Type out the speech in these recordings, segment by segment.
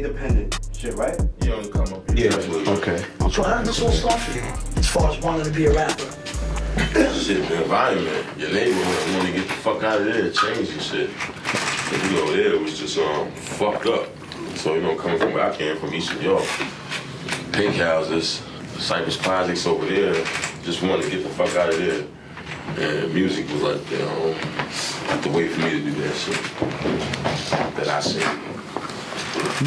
independent shit, right? You don't come up Yeah. here. Okay. So how did this all start for you, as far as wanting to be a rapper? Shit, the environment, your neighborhood, want to get the fuck out of there, change and shit. And, there it was just fucked up. So, coming from where I came from, East New York, pink houses, Cypress Projects over there, just wanted to get the fuck out of there. And music was like, the way for me to do that shit that I see.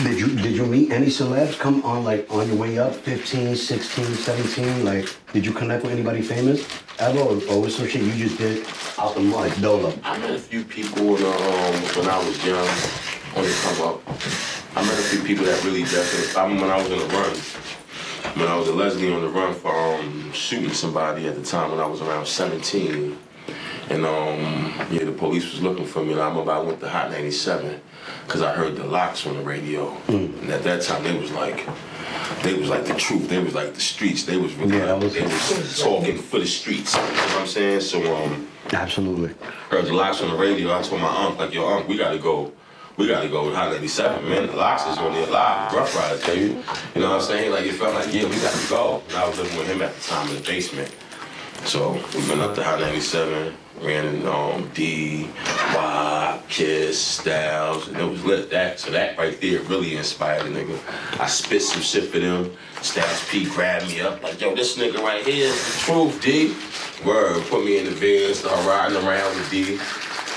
Did you meet any celebs come on your way up, 15, 16, 17? Like, did you connect with anybody famous ever, or was some shit you just did out the mud, dolo? I met a few people when I was young on the come up. I met a few people that really definitely, when I was on the run, when I was allegedly on the run for shooting somebody at the time when I was around 17. And the police was looking for me, and I remember I went to Hot 97 because I heard the Locks on the radio. And at that time they was like the truth. They was like the streets. They was really they was talking for the streets. You know what I'm saying? So Absolutely. Heard the Locks on the radio. I told my aunt, like, yo, Unc, we gotta go to Hot 97, man. The Locks is on there live, Rough Riders, baby. You know what I'm saying? Like, it felt like, yeah, we gotta go. And I was living with him at the time in the basement. So we went up to Hot 97, ran in D, Y, Kiss, Styles, and it was lit. So that right there really inspired a nigga. I spit some shit for them. Styles P grabbed me up like, yo, this nigga right here is the truth, D. Word, put me in the van, started riding around with D.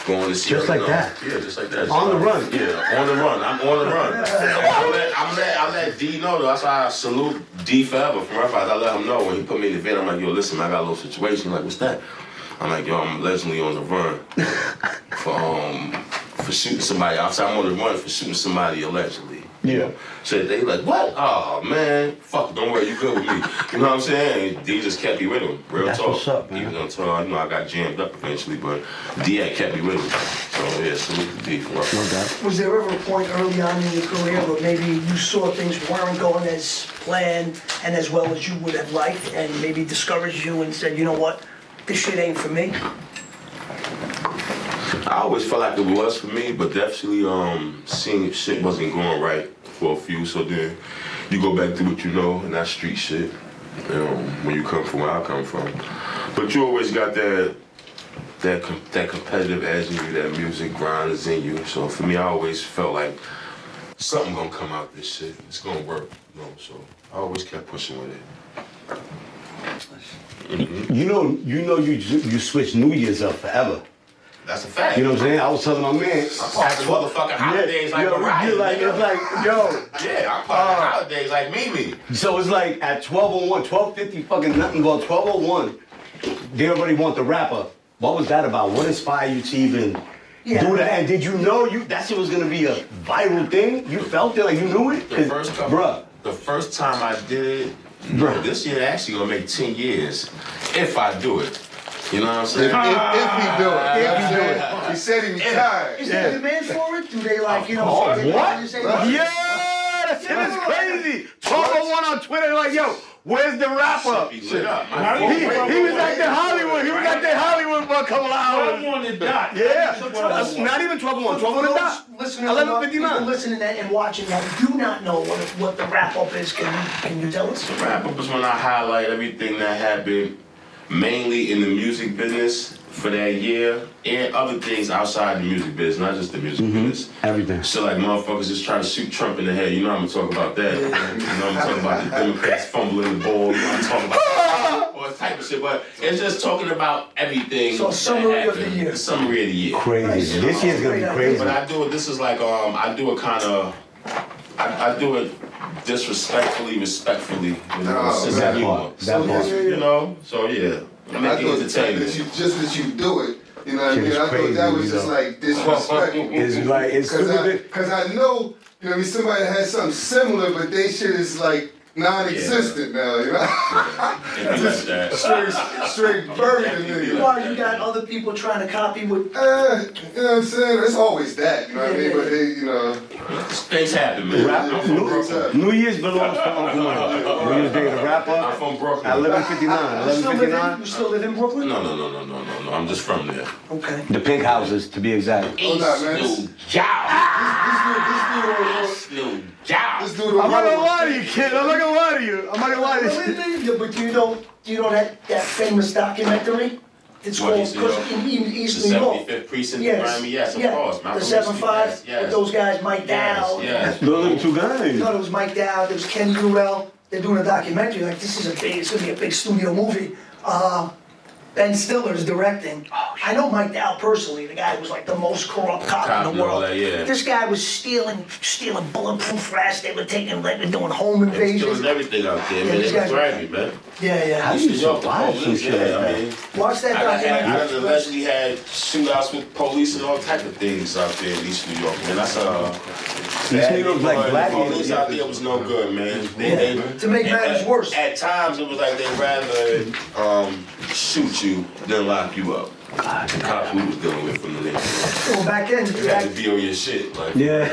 Going to see just like that? Yeah, just like that. On the run? Yeah, on the run. I'm on the run. I let D know, though. That's why I salute D forever from Rough Riders. I let him know when he put me in the van. I'm like, yo, listen, I got a little situation. He's like, what's that? I'm like, yo, I'm allegedly on the run for shooting somebody. I'm on the run for shooting somebody allegedly. Yeah. So they like, what? Oh, man. Fuck, don't worry, you good with me. You know what I'm saying? D just kept me with him. Real That's talk. what's up, man. Even though, I got jammed up eventually, but D had kept me with him. So, yeah, salute to D for us. No doubt. Was there ever a point early on in your career where maybe you saw things weren't going as planned and as well as you would have liked, and maybe discouraged you and said, you know what, this shit ain't for me? I always felt like it was for me, but definitely seeing shit wasn't going right for a few. So then you go back to what you know, and that's street shit. When you come from where I come from, but you always got that competitive edge in you, that music grind is in you. So for me, I always felt like something gonna come out this shit. It's gonna work, So I always kept pushing with it. Mm-hmm. You switched New Year's up forever. That's a fact. You know what I'm saying? I was telling my man. I'm part of the motherfucking holidays like Mariah. It's like, yo. Yeah, I'm part of the holidays like Mimi. So it's like at 12:01, 12:50 fucking nothing, well, 12:01, they already want the rapper. What was that about? What inspired you to even do that? And did you know that shit was gonna be a viral thing? You felt it, like you knew it? The first time I did it, this year actually gonna make 10 years if I do it. You know what I'm saying? If he do it. He said he retired. Is there a demand for it? Do they what? Yeah, that shit is crazy. 12:01 on Twitter, like, yo, where's the rapper? He was like the Hollywood. He was like the Hollywood for a couple of hours. 12:01 and dot. Yeah, not even 12:01. 12:01 and dot. 11:59. People listening and watching that do not know what the wrap up is. Can you tell us? The wrap up is when I highlight everything that happened, mainly in the music business for that year, and other things outside the music business, not just the music business. Everything. So like motherfuckers just try to shoot Trump in the head. You know I'm gonna talk about that. You know I'm talking about the Democrats fumbling the ball. You know I'm talking about all type of shit. But it's just talking about everything. So summary of the year. The summary of the year. Crazy. This year's gonna be crazy. But I do it. This is like I do it kind of. I do it disrespectfully, respectfully. You know, that part. You know, so yeah. I thought that you do it, you know what I mean? I thought that was just like disrespectful. It's stupid. Because I know, you know, somebody has something similar, but they shit is like non-existent now, you know? Just straight buried in there. Well, you got other people trying to copy what. You know what I'm saying? It's always that, you know what I mean? But they, you know. Things happen, man. New Year's belongs to Uncle Murda. New Year's Day, the rapper. I'm from Brooklyn. At 11:59. You still live in Brooklyn? No. I'm just from there. Okay. The pink houses, to be exact. Hold on, man. Snoop Let's do the I'm not gonna road. lie to you, kid. I'm not gonna lie to you. I'm not gonna lie to you. Yeah, but you know that famous documentary? It's What, called East New York? East The New York. 75th precinct Yes, in Miami? Yes, of yeah. course. The Malcolm 7-5 X, yes, with those guys, Mike Dow. Yes. Those are the two guys. No, it was Mike Dow, there was Ken Urell. They're doing a documentary, like it's gonna be a big studio movie. Ben Stiller's directing. I know Mike Dow personally, the guy was like the most corrupt cop in the and all world. that, yeah. This guy was stealing bulletproof vests, they were doing home They was invasions. killing everything out there, Yeah, man. these They was guys- grimy, man. Yeah. How you survive some shit like I that? mean, Watch that I documentary. done allegedly had shootouts with police and all type of things out there in East New York, man. That's East New York's like black. The police out there was no good, man. To make matters worse. At times, it was like they'd rather shoot you than lock you up. The cops we was dealing with from the neighborhood. Well, back then, You had to be on your shit, like. Yeah.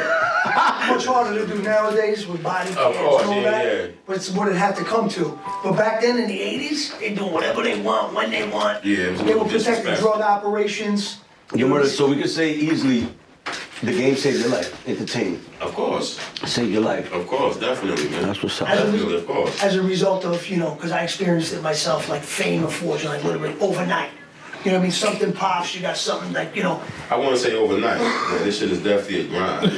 much harder to do nowadays with body cams Of course, and all yeah, that. yeah. But it's what it had to come to. But back then in the 80s, they do whatever they want, when they want. Yeah, it was a They were little protecting disrespectful. drug operations. Your murder. So we could say easily, the game saved your life. Entertain. Of course, Saved your life. of course, definitely, man. That's what's up. Definitely, of course. As a result of, because I experienced it myself, like fame or fortune, like literally overnight. You know what I mean? Something pops, you got something like, I want to say overnight. Man, this shit is definitely a grind.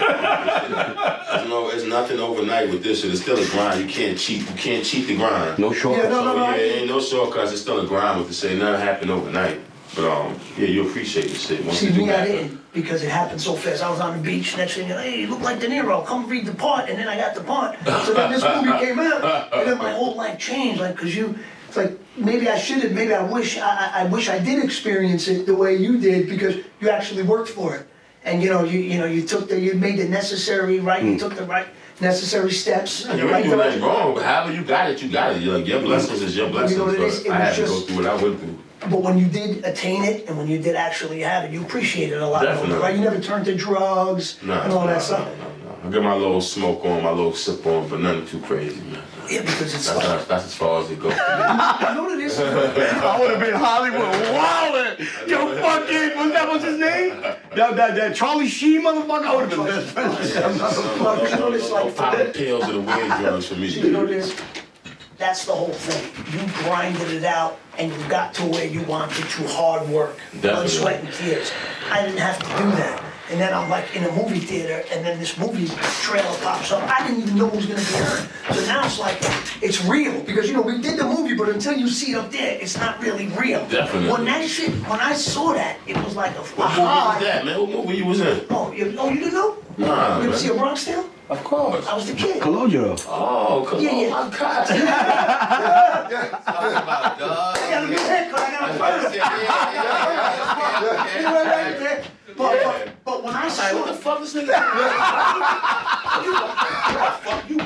There's nothing overnight with this shit. It's still a grind. You can't cheat. You can't cheat the grind. No shortcuts. Yeah, no, Yeah, ain't no shortcuts. It's still a grind with the shit. Nothing happened overnight. But yeah, you appreciate the shit. Once See, you do me, I happen. didn't, because it happened so fast. I was on the beach, next thing you know, hey, you look like De Niro, come read the part, and then I got the part. So then this movie came out, and then my whole life changed, like, cause it's like, maybe I should have, maybe I wish I did experience it the way you did, because you actually worked for it. And you made the necessary, right, you took the right necessary steps in the You right ain't doing nothing direction. wrong, but however you got it, you got it. Like, your blessings is your blessings. what it is? But It I was had to go just- through what I went through. But when you did attain it, and when you did actually have it, you appreciate it a lot more, Definitely. right? You never turned to drugs and all that stuff. I get my little smoke on, my little sip on, but nothing too crazy, man. Yeah, because it's like, That's as far as it goes for me. you know what it is? I would have been Hollywood wildin'. Yo, fucking, what's his name? That Charlie Sheen motherfucker. I would have been best friends with that motherfucker. You know what it's like? Popping pills of the weird drugs for me. You know what it is? That's the whole thing. You grinded it out and you got to where you wanted through hard work, blood, Definitely. sweat, and tears. I didn't have to do that. And then I'm like in a movie theater, and then this movie trailer pops up. I didn't even know it was gonna be on. So now it's like, it's real. Because we did the movie, but until you see it up there, it's not really real. Definitely. When I saw that, it was like a What movie was that, man? What movie you was in? Oh, you didn't know? Nah, You ever man. see a Bronx Tale? Of course. I was the kid. Cologio. Oh, come Yeah, on, yeah. my God. Talking about dog. I got a new haircut, I got a photo. But when I saw What the it, fuck this nigga? Fuck you.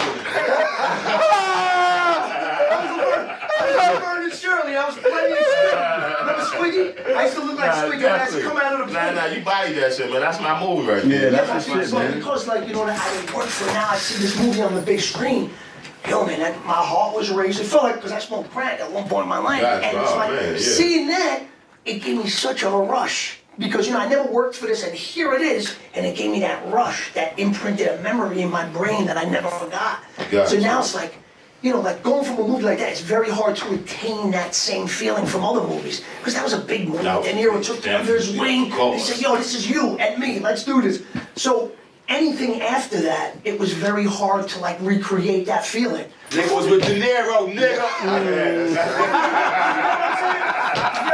I was Vernon Shirley, I was playing Squiggy. Remember Squiggy? I used to look like Squiggy, I used to come out of the pool. Nah, you body that shit, man. That's my movie right there. Yeah, that's But the shit, man. because I didn't work for it, now I see this movie on the big screen. Yo, man, my heart was raised. It felt like, because I smoked crack at one point in my life. That's And it's right, like, man, yeah. seeing that, it gave me such a rush. Because, I never worked for this, and here it is. And it gave me that rush, that imprinted a memory in my brain that I never forgot. Gotcha. So now it's like, like going from a movie like that, it's very hard to attain that same feeling from other movies. Because that was a big movie. That was De Niro big, took the under his definitely, wing. of course. He said, yo, this is you and me, let's do this. So anything after that, it was very hard to recreate that feeling. Nigga was with De Niro, nigga. You know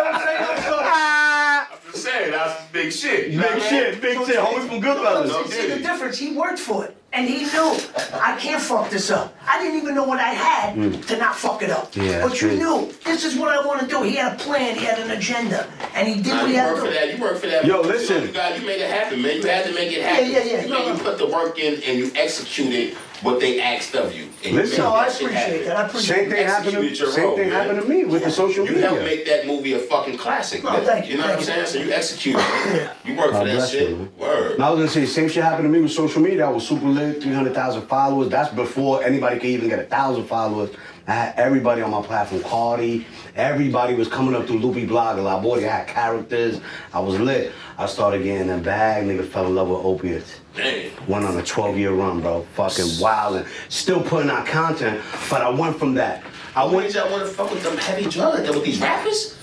what I'm saying? So, I'm just saying, that's big shit. You know what I mean? Big shit. Homies from Goodfellas. see the difference, he worked for it. And he knew, I can't fuck this up. I didn't even know what I had to not fuck it up. Yeah, But you true. knew, this is what I want to do. He had a plan, he had an agenda. And he did Nah, what he you had work to for do. that. You work for that. Yo, listen. You made it happen, man. You had to make it happen. Yeah. You put the work in and you executed what they asked of you. And you Listen. made No, I that shit appreciate happen. that. I appreciate Same thing happened Executed to your same role, thing man. happened to me with the social You helped media. make that movie a fucking classic, No, man. thank you, You know what I'm thank saying? So you executed it. You worked for God that bless shit. you, man. Word. Now I was gonna say, same shit happened to me with social media. I was super lit, 300,000 followers. That's before anybody could even get 1,000 followers. I had everybody on my platform, Cardi. Everybody was coming up through Loopy Blogger. Like, boy, I had characters. I was lit. I started getting that bag. Nigga fell in love with opiates. Damn. Went on a 12-year run, bro. Fucking wildin'. Still putting out content, but I went from that. Why did y'all want to fuck with them heavy drugs? With these rappers?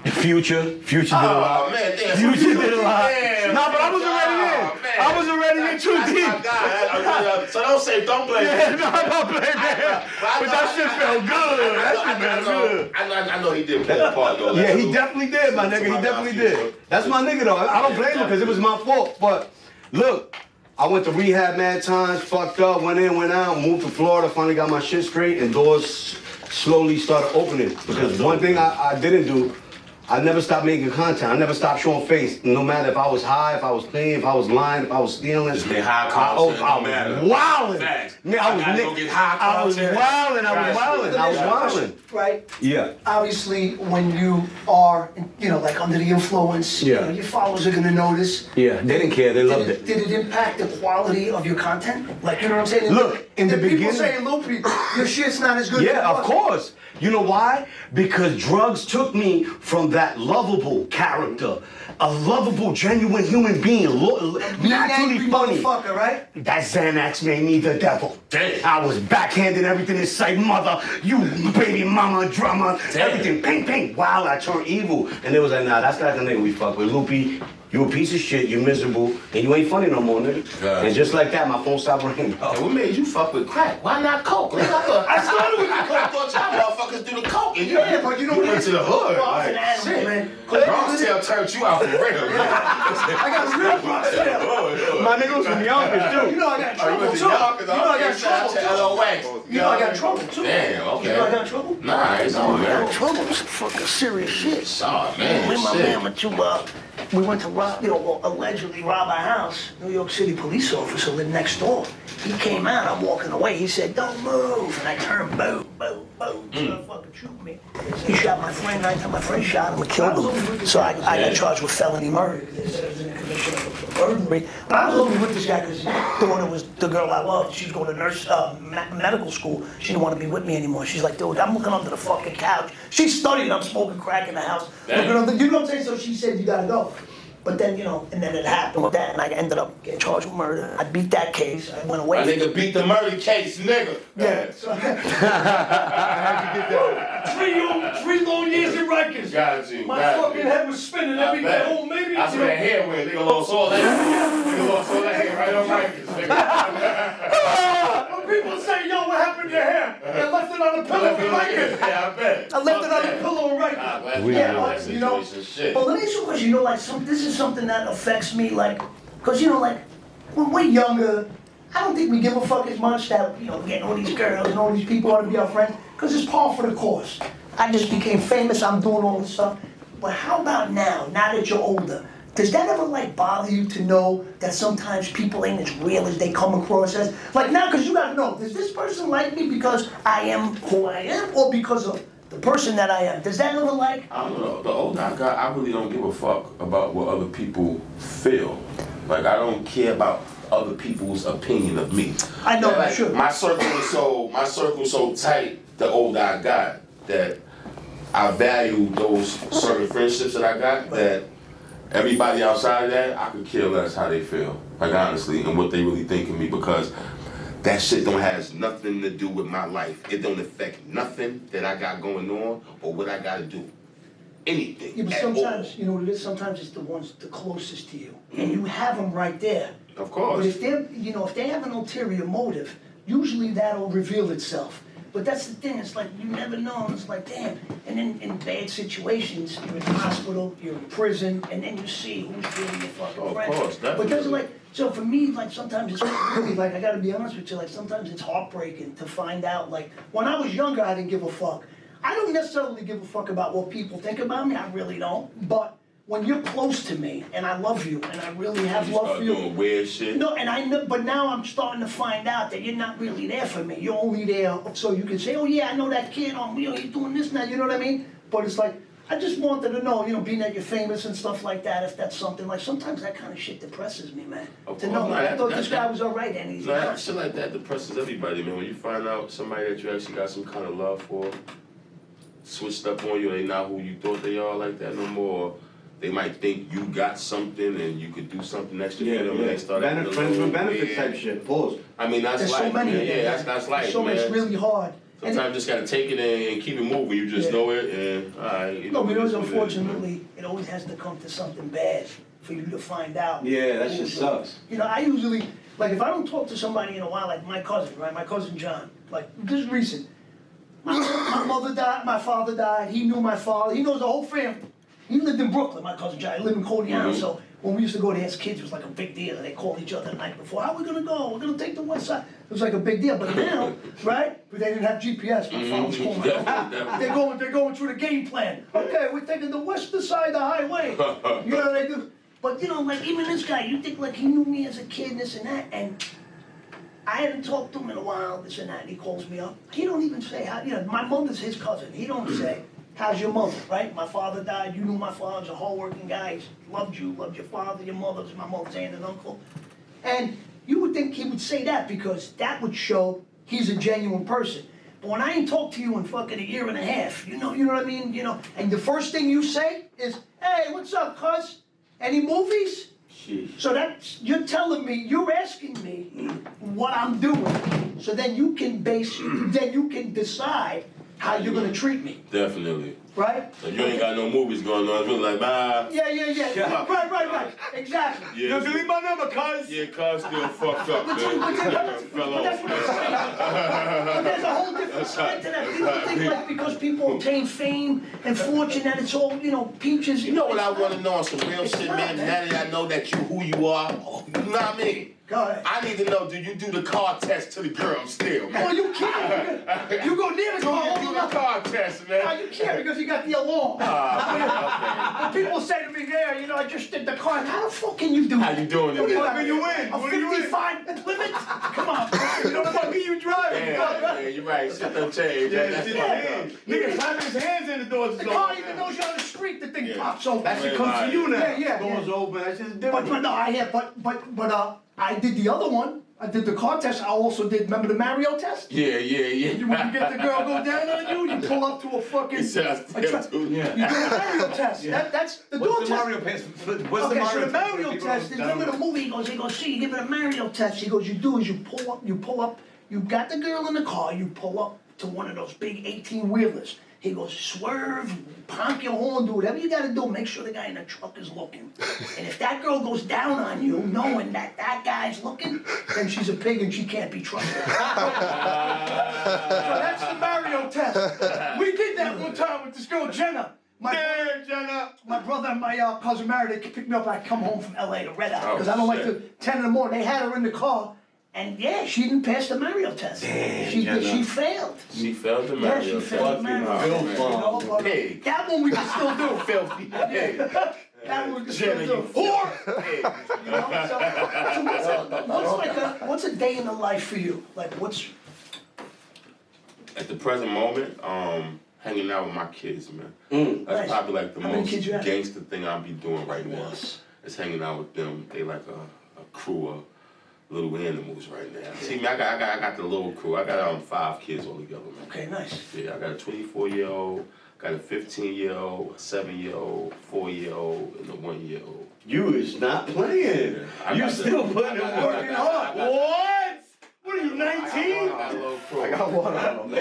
Future did a lot. Oh, man, damn. Future did a lot. Damn, Nah, but I was already in. man. I was already in too That's deep. my guy. So don't blame me. Yeah, no, I'm not blaming him. But that shit felt good. That shit felt good. I know he did play a part, though. Yeah, he definitely did, my nigga. He definitely did. That's my nigga, though. I don't blame him because it was my fault. But look, I went to rehab mad times, fucked up, went in, went out, moved to Florida, finally got my shit straight, and doors slowly started opening. Because one thing I didn't do, I never stopped making content. I never stopped showing face. No matter if I was high, if I was clean, if I was lying, if I was stealing. Just make high content, I no matter. was wildin'. Facts. Man, I gotta go get high I was content. wildin'. Right? Yeah. Obviously, when you are, like under the influence, Yeah. your followers are gonna notice. Yeah, they didn't care. They loved it. Did it impact the quality of your content? Like, you know what I'm saying? Look, in the people beginning- saying, Loopy, your shit's not as good as Yeah, it of was. course. You know why? Because drugs took me from that lovable character, a lovable, genuine human being, naturally Angry funny. motherfucker, right? That Xanax made me the devil. Damn. I was backhanded everything in sight, mother, you baby mama, drama, Damn. everything, ping, ping. Wow, I turned evil. And they was like, nah, that's not the nigga we fuck with. Loopy, you a piece of shit, you miserable, and you ain't funny no more, nigga. Yeah. And just like that, my phone stopped ringing. Oh, what made you fuck with crack? Why not coke? I started with the coke. I thought y'all motherfuckers do the coke. And Yeah, but you know you what? went to the hood. Well, I was an Like, animal, shit. man. Bronx Tale turned you out for real. I got real Bronx Tale. My nigga was from Yonkers, too. You know I got Oh, you trouble went to too. Yonkers? You know I got Okay, shout out trouble to too. LO Wax. You know I got trouble too. Damn, okay. You know I got trouble? Nah, it's on, I man. got trouble. It's fucking serious shit. Oh, man, Me and my shit. man went to, we went to rob, allegedly rob a house. New York City police officer lived next door. He came out, I'm walking away. He said, don't move. And I turned, boom, boom, boom. So fucking shoot me. He shot my friend. I thought my friend shot him and killed him. So I got charged with felony murder. Burglary. But I was only with this guy because his daughter was the girl I loved. She was going to medical school. She didn't want to be with me anymore. She's like, dude, I'm looking under the fucking couch. She studied, I'm smoking crack in the house. Looking under, you know what I'm saying? So she said, you gotta go. But then, and then it happened with that, and I ended up getting charged with murder. I beat that case. I went away. My nigga beat the murder case, nigga. Yeah. So, Three long years in Rikers. Got you. My got fucking you. head was spinning I every bet. day. Oh, maybe That's where that hair went. Nigga lost all that. Nigga lost all that hair right on Rikers, nigga. When people say, yo, what happened to your hair? They left it on the pillow in Rikers. Yeah, I bet. I left it on the pillow in Rikers. I'm glad We you got know it. that You know, situation. Shit. but let me ask you a question. Like, this is something that affects me, like, because, like, when we're younger, I don't think we give a fuck as much that, getting all these girls and all these people want to be our friends, because it's par for the course. I just became famous, I'm doing all this stuff. But how about now that you're older? Does that ever, like, bother you to know that sometimes people ain't as real as they come across as? Like, now, because you got to know, does this person like me because I am who I am, or because of the person that I am? Does that ever, like... I don't know. The older I got, I really don't give a fuck about what other people feel. Like, I don't care about other people's opinion of me. I know, like, sure. My circle so tight the older I got that I value those certain friendships that I got that everybody outside of that, I could care less how they feel. Like, honestly, and what they really think of me, because that shit has nothing to do with my life. It don't affect nothing that I got going on or what I gotta do. Anything. Yeah, but at sometimes, all. it is, sometimes it's the ones the closest to you. And you have them right there. Of course. But if they're, if they have an ulterior motive, usually that'll reveal itself. But that's the thing, it's like, you never know, and it's like, damn. And then in bad situations, you're in the hospital, you're in prison, and then you see who's really your fucking Of friend. course, But there's like, so for me, like, sometimes it's really, like, I gotta be honest with you, like, sometimes it's heartbreaking to find out, like, when I was younger, I didn't give a fuck. I don't necessarily give a fuck about what people think about me, I really don't. But when you're close to me, and I love you, and I really have You love start for you. doing weird shit. No, and I know, but now I'm starting to find out that you're not really there for me. You're only there so you can say, oh yeah, I know that kid, he's doing this now, you know what I mean? But it's like, I just wanted to know, being that you're famous and stuff like that, if that's something, like, sometimes that kind of shit depresses me, man. To know, I thought this guy was all right, and he's not. Shit like that depresses everybody, man. When you find out somebody that you actually got some kind of love for, switched up on you, they not who you thought they are like that no more. They might think you got something and you could do something extra for them, and they start friends with benefits type shit. Pause. I mean, that's There's life, so many, man. Yeah, that's life, so man. it's really hard. Sometimes you just gotta take it and keep it moving. You just know it, and all right. No, because unfortunately, it always has to come to something bad for you to find out. Yeah, that shit sucks. I usually, like, if I don't talk to somebody in a while, like my cousin, right? My cousin John, like, this is recent. My mother died, my father died, he knew my father, he knows the whole family. He lived in Brooklyn, my cousin John, he lived in Codiana, so when we used to go there as kids, it was like a big deal. They called each other the night before, how are we gonna go? We're gonna take the west side. It was like a big deal, but now, right? But they didn't have GPS, my father was calling my uncle. They're going through the game plan. Okay, we're taking the western side of the highway. You know what they do? But like even this guy, you think like he knew me as a kid, this and that, and I hadn't talked to him in a while, this and that, and he calls me up. He don't even say how, my mother's his cousin. He don't say, how's your mother, right? My father died, you knew my father was a hardworking guy, he loved you, loved your father, your mother was my mother's aunt and uncle. And you would think he would say that because that would show he's a genuine person. But when I ain't talked to you in fucking a year and a half, you know what I mean? And the first thing you say is, hey, what's up, cuz? Any movies? So you're telling me, you're asking me what I'm doing, so then you can decide how you're gonna treat me. Definitely. Right? If you ain't got no movies going on, it's really like, bye. Yeah. Right. Exactly. Yeah, delete my number, cuz. Yeah, cuz still fucked up, man. Fell But that's off. what I'm saying. But there's a whole different side to that. People think like because people obtain fame and fortune that it's all, peaches. You know what I want to know on some real It's shit, not, man? Now that I know that who you are, you know what I mean? Go ahead. I need to know, do you do the car test to the girl still, man? Oh, you can't. You go near the Do car. you do the car test, man? No, you can't because you got the alarm. When people say to me, yeah, I just did the car. How the fuck can you do How that? you doing it, man? What do you win? A What do you win? 55 Plymouth? Come on. You know what Fuck are you driving? Yeah, you're right. Shit done changed. Yeah, That's shit fucked changed. up. Nigga slapping his hands in the doors. The car even knows you're on the street, the thing Yeah. pops open. That shit comes to you now. Yeah. Doors open. That shit's But different. no, I did the other one. I did the car test. I also did, remember the Mario test? Yeah. When you get the girl go down on you, you pull up to a fucking... He said I still do. You do a Mario test. That's the door What's the test. Mario test? What's Okay, so the test? Mario test is, remember the movie, he goes, see, you give it a Mario test. He goes, you do is you pull up, you got the girl in the car, you pull up to one of those big 18-wheelers. He goes, swerve, honk your horn, do whatever you gotta do, make sure the guy in the truck is looking. And if that girl goes down on you, knowing that guy's looking, then she's a pig and she can't be trusted. So that's the Mario test. We did that one time with this girl, Jenna. My brother and my cousin Mary, they picked me up. I come home from LA to Red Eye because I don't like to 10 in the morning. They had her in the car, and yeah, she didn't pass the Mario test. She failed. She failed the Yeah, Mario she failed the Mario test. Pig. That one we can still do. Filthy pig. That one we can still Jenna, do. you whore. Pig. So what's a day in the life for you? Like what's? At the present moment, hanging out with my kids, man. Nice. That's probably like the How many most kids you have? gangster thing I'll be doing right now. Yes. Is hanging out with them. They like a crew of little animals right now. See me, I got the little crew. I got 5 kids all together, man. Okay, nice. Yeah, I got a 24-year-old, got a 15-year-old, a 7-year-old, 4-year-old, and a 1-year-old. You is not playing. Yeah, You still putting in working hard. What? What are you, 19? I got a little crew. I got one of them.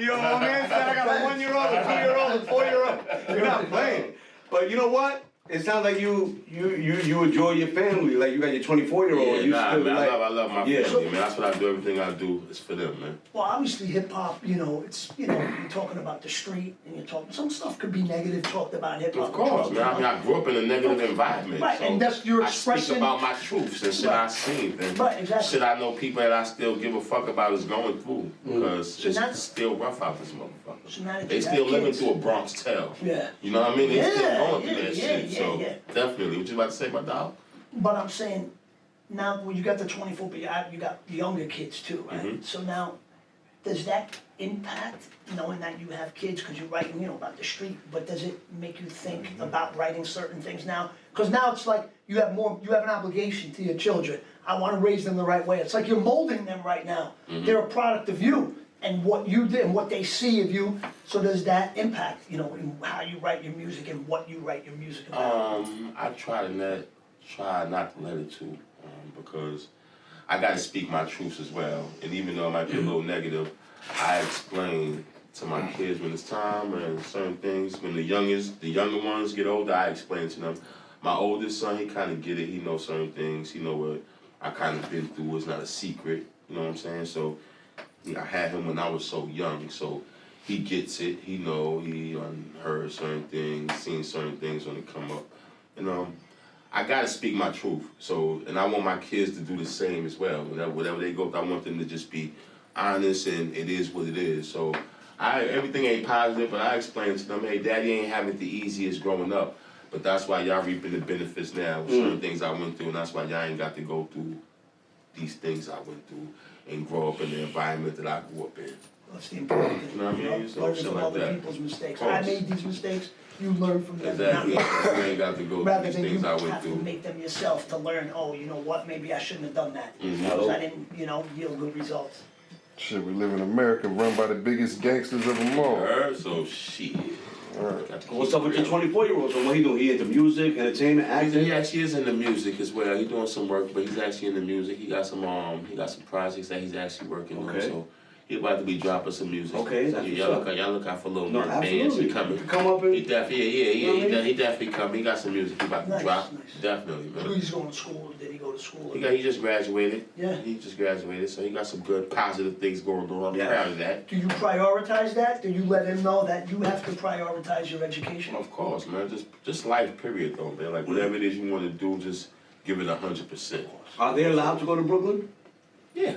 Yo, my man said I got a 1-year-old, a 2-year-old, a 4-year-old. You're not playing. But you know what? It sounds like you enjoy your family. Like you got your 24-year-old. Yeah, man, I love my Yeah. family, man. That's what I do. Everything I do is for them, man. Well, obviously hip hop, it's you're talking about the street and you're talking some stuff could be negative talked about hip hop. Of course, man. I mean, I grew up in a negative environment. Right, so and that's your I speak expression. about my truths and shit I seen. And Right, exactly. shit I know people that I still give a fuck about is going through. Because So now- it's still rough out this motherfucker. So now that They you still have living kids- through a Bronx tale. Yeah. You know what I mean? They still Yeah, going through yeah, that yeah, shit. yeah, So yeah. definitely. What you about to say, my dog? But I'm saying, now when you got the 24, but you got younger kids too, right? Mm-hmm. So now, does that impact, knowing that you have kids, because you're writing, about the street, but does it make you think about writing certain things now? Because now it's like you have an obligation to your children. I want to raise them the right way. It's like you're molding them right now. They're a product of you and what you did and what they see of you. So does that impact, in how you write your music and what you write your music about? I try not to let it to, because I got to speak my truths as well. And even though it might be a little negative, I explain to my kids when it's time and certain things. When the younger ones get older, I explain to them. My oldest son, he kind of get it. He knows certain things. He know what I kind of been through. It's not a secret. You know what I'm saying? So I had him when I was so young. So he gets it. He know. He heard certain things, seen certain things when they come up. I gotta speak my truth. So, and I want my kids to do the same as well. Whatever they go through, I want them to just be honest, and it is what it is. So everything ain't positive, but I explain to them, hey, daddy ain't having it the easiest growing up, but that's why y'all reaping the benefits now. Certain things I went through, and that's why y'all ain't got to go through these things I went through and grow up in the environment that I grew up in. That's the important thing. You know what I mean? So learning shit from like other that. people's mistakes. Of I course. made these mistakes, you learn from them. Exactly. You ain't got to go through Rather these than you things I went have to through. make them yourself to learn, oh, you know what, maybe I shouldn't have done that. Because I didn't, yield good results. Shit, we live in America, run by the biggest gangsters of them all. So shit. What's up with your 24-year-old? So what he doing? He into music, entertainment, acting? He actually is into music as well. He's doing some work, but he's actually into music. He got some projects that he's actually working on. So he's about to be dropping some music. Okay, so that's y'all what's up. look out for little No, Murda bands. absolutely. He coming. He come up and- He definitely, You know what I mean? he definitely coming. He got some music he about to Nice, drop. nice. Definitely, man. He's going to school, did he go to school? He just graduated. Yeah. He just graduated, so he got some good positive things going on. I'm Yeah. proud of that. Do you prioritize that? Do you let him know that you have to prioritize your education? Of course, man. Just life, period, though, man. Like whatever it is you want to do, just give it 100%. Are they allowed to go to Brooklyn? Yeah.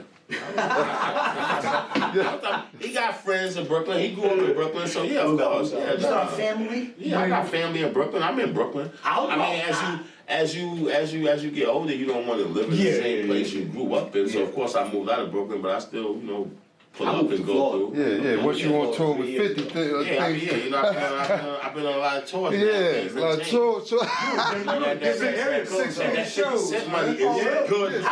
He got friends in Brooklyn. He grew up in Brooklyn, so yeah, of course. Yeah, You got family? yeah, I got family in Brooklyn. I'm in Brooklyn. I mean, as you get older, you don't want to live in the same place you grew up in. So of course, I moved out of Brooklyn, but I still, pull up and go through. Yeah. What you on tour with 50? I've been on a lot of tours. Yeah, like tour. Different area codes, that shows, 50 Cent money is man. good.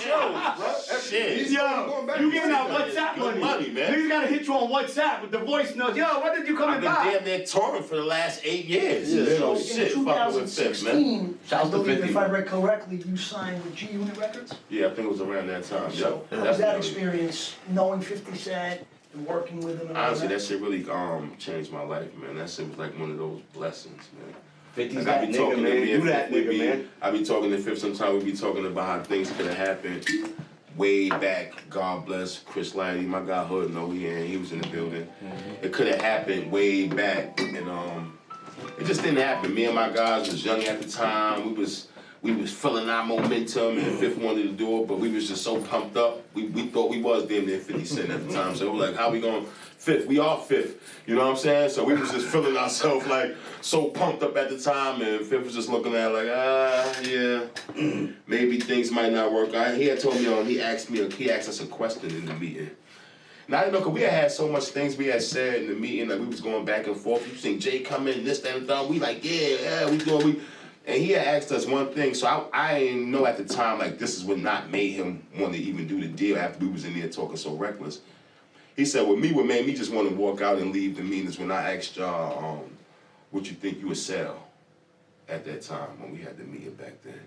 Yo, you giving out WhatsApp Good money, man. Niggas gotta hit you on WhatsApp with the voice notes. Yo, when did you come I've in been by? damn near touring for the last 8 years. Yeah. So In shit, fucking with Fifth, man. 2016, Shouts I to believe 50, if I man. read correctly, you signed with G-Unit Records? Yeah, I think it was around that time. So Yeah, how was that definitely. experience, knowing 50 Cent and working with him and all Honestly, that? that shit really changed my life, man. That shit was like one of those blessings, man. 50's Like, that I be nigga, talking man. to me You and that Fifth, nigga, man. I be talking to Fifth sometimes. We be talking about how things could have happened way back. God bless Chris Lighty, my guy Hood. No, he was in the building. It could have happened way back, and it just didn't happen. Me and my guys was young at the time. We was feeling our momentum, and Fifth wanted to do it, but we was just so pumped up. We thought we was damn near 50 Cent at the time. So we were like, how we going Fifth? We are Fifth. You know what I'm saying? So we was just feeling ourselves like so pumped up at the time, and Fifth was just looking at it like, yeah, maybe things might not work out. He had told me he asked us a question in the meeting. And I didn't know, because we had so much things we had said in the meeting, like we was going back and forth. You seen Jay come in, this, that, and that. We like, yeah, and he had asked us one thing, so I didn't know at the time, like, this is what not made him want to even do the deal after we was in there talking so reckless. He said, what made me just want to walk out and leave the meeting is when I asked y'all, what you think you would sell at that time when we had the meeting back then.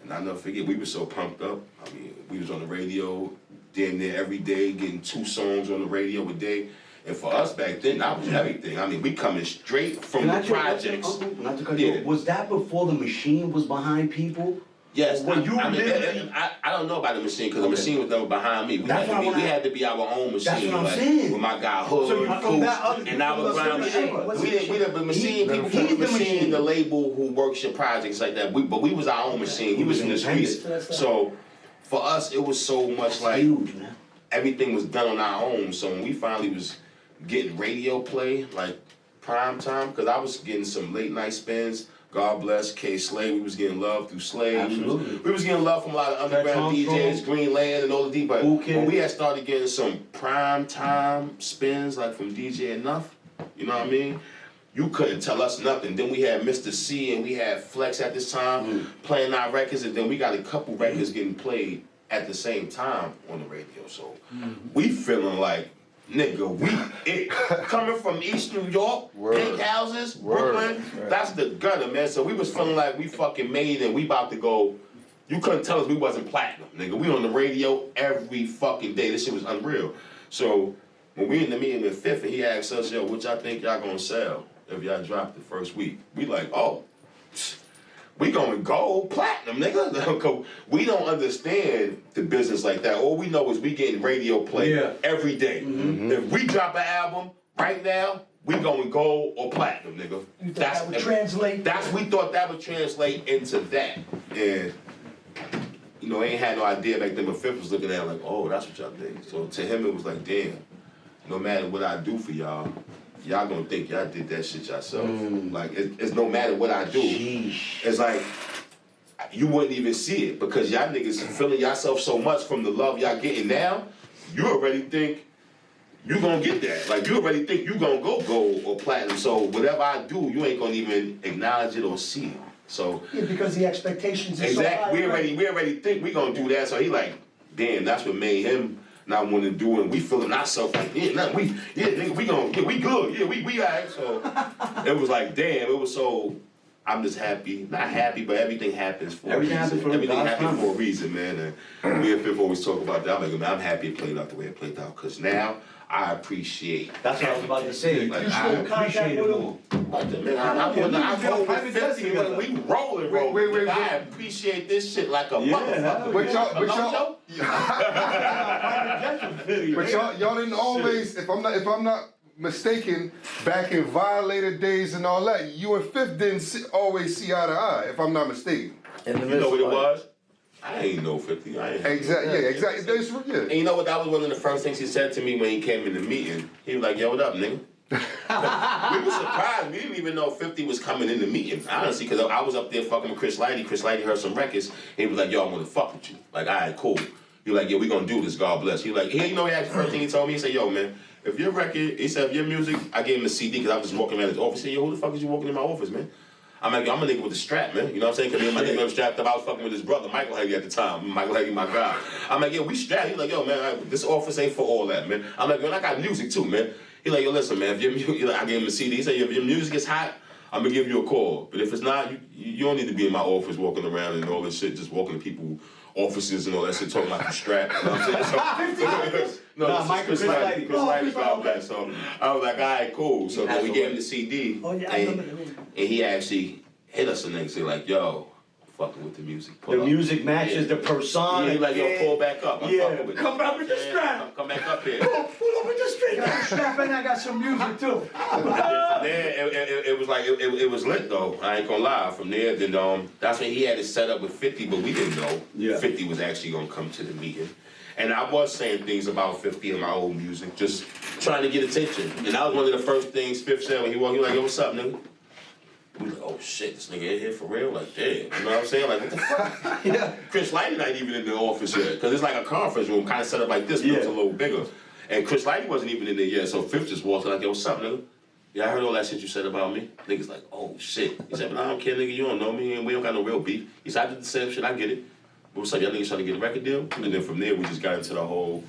And I'll never forget, we were so pumped up. I mean, we was on the radio damn near every day, getting 2 songs on the radio a day. And for us back then, that was everything. I mean, we coming straight from the projects. Not to cut you off. Was that before the machine was behind people? Yes, When you literally- I don't know about the machine, because the machine was never behind me. We had to be our own machine. That's what I'm like, saying. With my guy Hood, So you from that other- Cooch, and I was from around. the machine. We the machine, people he's from the the machine, machine. the label who works your projects like that. But we was our own machine. We was in the streets. So for us, it was so much like Huge, man. everything was done on our own. So when we finally was getting radio play, like prime time, because I was getting some late night spins, God bless K Slade. We was getting love through Slade. Absolutely. We was getting love from a lot of underground DJs, Greenland and all the deep. But when we had started getting some prime time spins like from DJ Enough, you know what I mean? You couldn't tell us nothing. Then we had Mr. C and we had Flex at this time playing our records, and then we got a couple records getting played at the same time on the radio. So we feeling like, nigga, we coming from East New York, big houses, Brooklyn, that's the gutter, man. So we was feeling like we fucking made it, and we about to go. You couldn't tell us we wasn't platinum, nigga. We on the radio every fucking day. This shit was unreal. So when we in the meeting with Fifth, and he asked us, yo, what y'all think y'all gonna sell if y'all drop the first week? We like, oh, we going gold, platinum, nigga. We don't understand the business like that. All we know is we getting radio play every day. If we drop an album right now, we going gold or platinum, nigga. You thought that would translate? We thought that would translate into that. And, you know, ain't had no idea back then, but Fifth was looking at it like, oh, that's what y'all think. So to him, it was like, damn, no matter what I do for y'all gonna think y'all did that shit yourself. Like, it's no matter what I do. It's like, you wouldn't even see it because y'all niggas feeling yourself so much from the love y'all getting now, you already think you gonna get that. Like, you already think you gonna go gold or platinum. So whatever I do, you ain't gonna even acknowledge it or see it. So Yeah, because the expectations are so high. we already think we gonna do that. So he like, damn, that's what made him not want to do, and we feeling ourselves like, nigga, we good, we alright. So it was like, damn, it was so. I'm just happy, not happy, but everything happens for a reason. Everything happens for a reason, man. And me and Fifth always talk about that. I'm like, man, I'm happy it played out the way it played out, because now I appreciate. That's what I was about to say. Like, You still appreciate it more. Man, I roll with 50 when we rolling. Wait. I appreciate this shit like a motherfucker. But y'all didn't always, if I'm not mistaken, back in Violator days and all that, you and Fifth didn't always see eye to eye, if I'm not mistaken. You know what it was? I ain't know 50. Exactly. And you know what? That was one of the first things he said to me when he came in the meeting. He was like, yo, what up, nigga? We were surprised. We didn't even know 50 was coming in the meeting, honestly, because I was up there fucking with Chris Lighty. Chris Lighty heard some records, and he was like, yo, I'm gonna fuck with you. Like, all right, cool. He was like, yeah, we gonna do this, God bless. He was like, you know, the first thing he told me, he said, yo, man, if your record, he said, if your music, I gave him a CD, because I was just walking around his office. He said, yo, who the fuck is you walking in my office, man? I'm like, I'm a nigga with a strap, man. You know what I'm saying? Because me and my nigga was strapped up. I was fucking with his brother, Michael Hagee, at the time. Michael Hagee, my guy. I'm like, yo, we strapped. He's like, yo, man, this office ain't for all that, man. I'm like, yo, I got music too, man. He's like, yo, listen, man, if your music, I gave him a CD. He said, if your music is hot, I'm gonna give you a call. But if it's not, you don't need to be in my office walking around and all this shit, just walking to people's offices and all that shit, talking about the strap. You know what I'm saying? So, no, Chris Lighty, God bless. So I was like, all right, cool. So then we gave him the CD, and he actually hit us the next day like, yo, fucking with the music. The music matches the persona. Yeah, he like, yo, pull back up. I'm fucking with Come back with the strap. Come back up here. Pull up with the strap, and I got some music too. From there, it was like it was lit though. I ain't gonna lie. From there, then that's when he had it set up with 50, but we didn't know 50 was actually gonna come to the meeting. And I was saying things about 50 in my old music, just trying to get attention. And that was one of the first things Fifth said when he walked. He was like, yo, what's up, nigga? We was like, oh shit, this nigga in here for real? Like, damn. You know what I'm saying? Like, what the fuck? Chris Lighty not even in the office yet. Because it's like a conference room, kind of set up like this, but it's a little bigger. And Chris Lighty wasn't even in there yet, so Fifth just walked in like, yo, what's up, nigga? Yeah, I heard all that shit you said about me. Niggas like, oh shit. He said, but I don't care, nigga, you don't know me, and we don't got no real beef. He said, I did the same shit, I get it. But what's up, y'all niggas trying to get a record deal? And then from there, we just got into the whole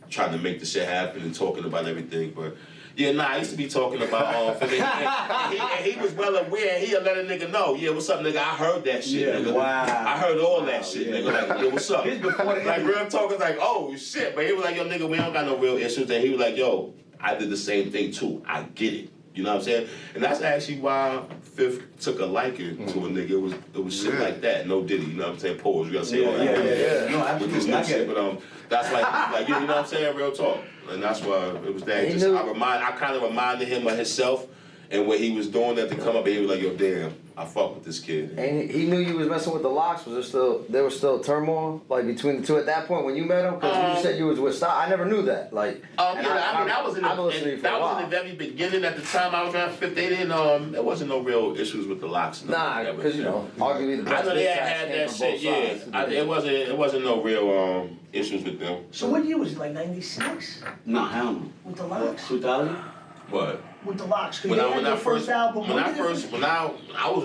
trying to make the shit happen and talking about everything, but yeah, I used to be talking about and he was well aware. He'll let a nigga know. Yeah, what's up, nigga? I heard that shit, nigga. Wow. I heard all that shit, nigga. Like, yo, what's up? Like, real talk is like, oh shit. But he was like, yo, nigga, we don't got no real issues. And he was like, yo, I did the same thing too. I get it. You know what I'm saying? And that's actually why Fifth took a liking to a nigga. It was shit like that. No Diddy. You know what I'm saying? Pause. You gotta say all that. No, absolutely. With this new shit, but that's like you know what I'm saying? Real talk. And that's why it was that. I kind of reminded him of himself And when he was doing that to come up, he was like, yo, damn, I fuck with this kid. And he knew you was messing with the locks. Was there was still turmoil like between the two at that point when you met him? Because you said you was with Stock. I never knew that. Like, that was in the very beginning. At the time I was around 50, they didn't. There wasn't no real issues with the locks. Nah, because arguably the best. I know they had that shit. Yeah, it wasn't no real issues with them. So what year was it? Like 96? No, hell no. With the locks? 2000? What? With the locks. When I was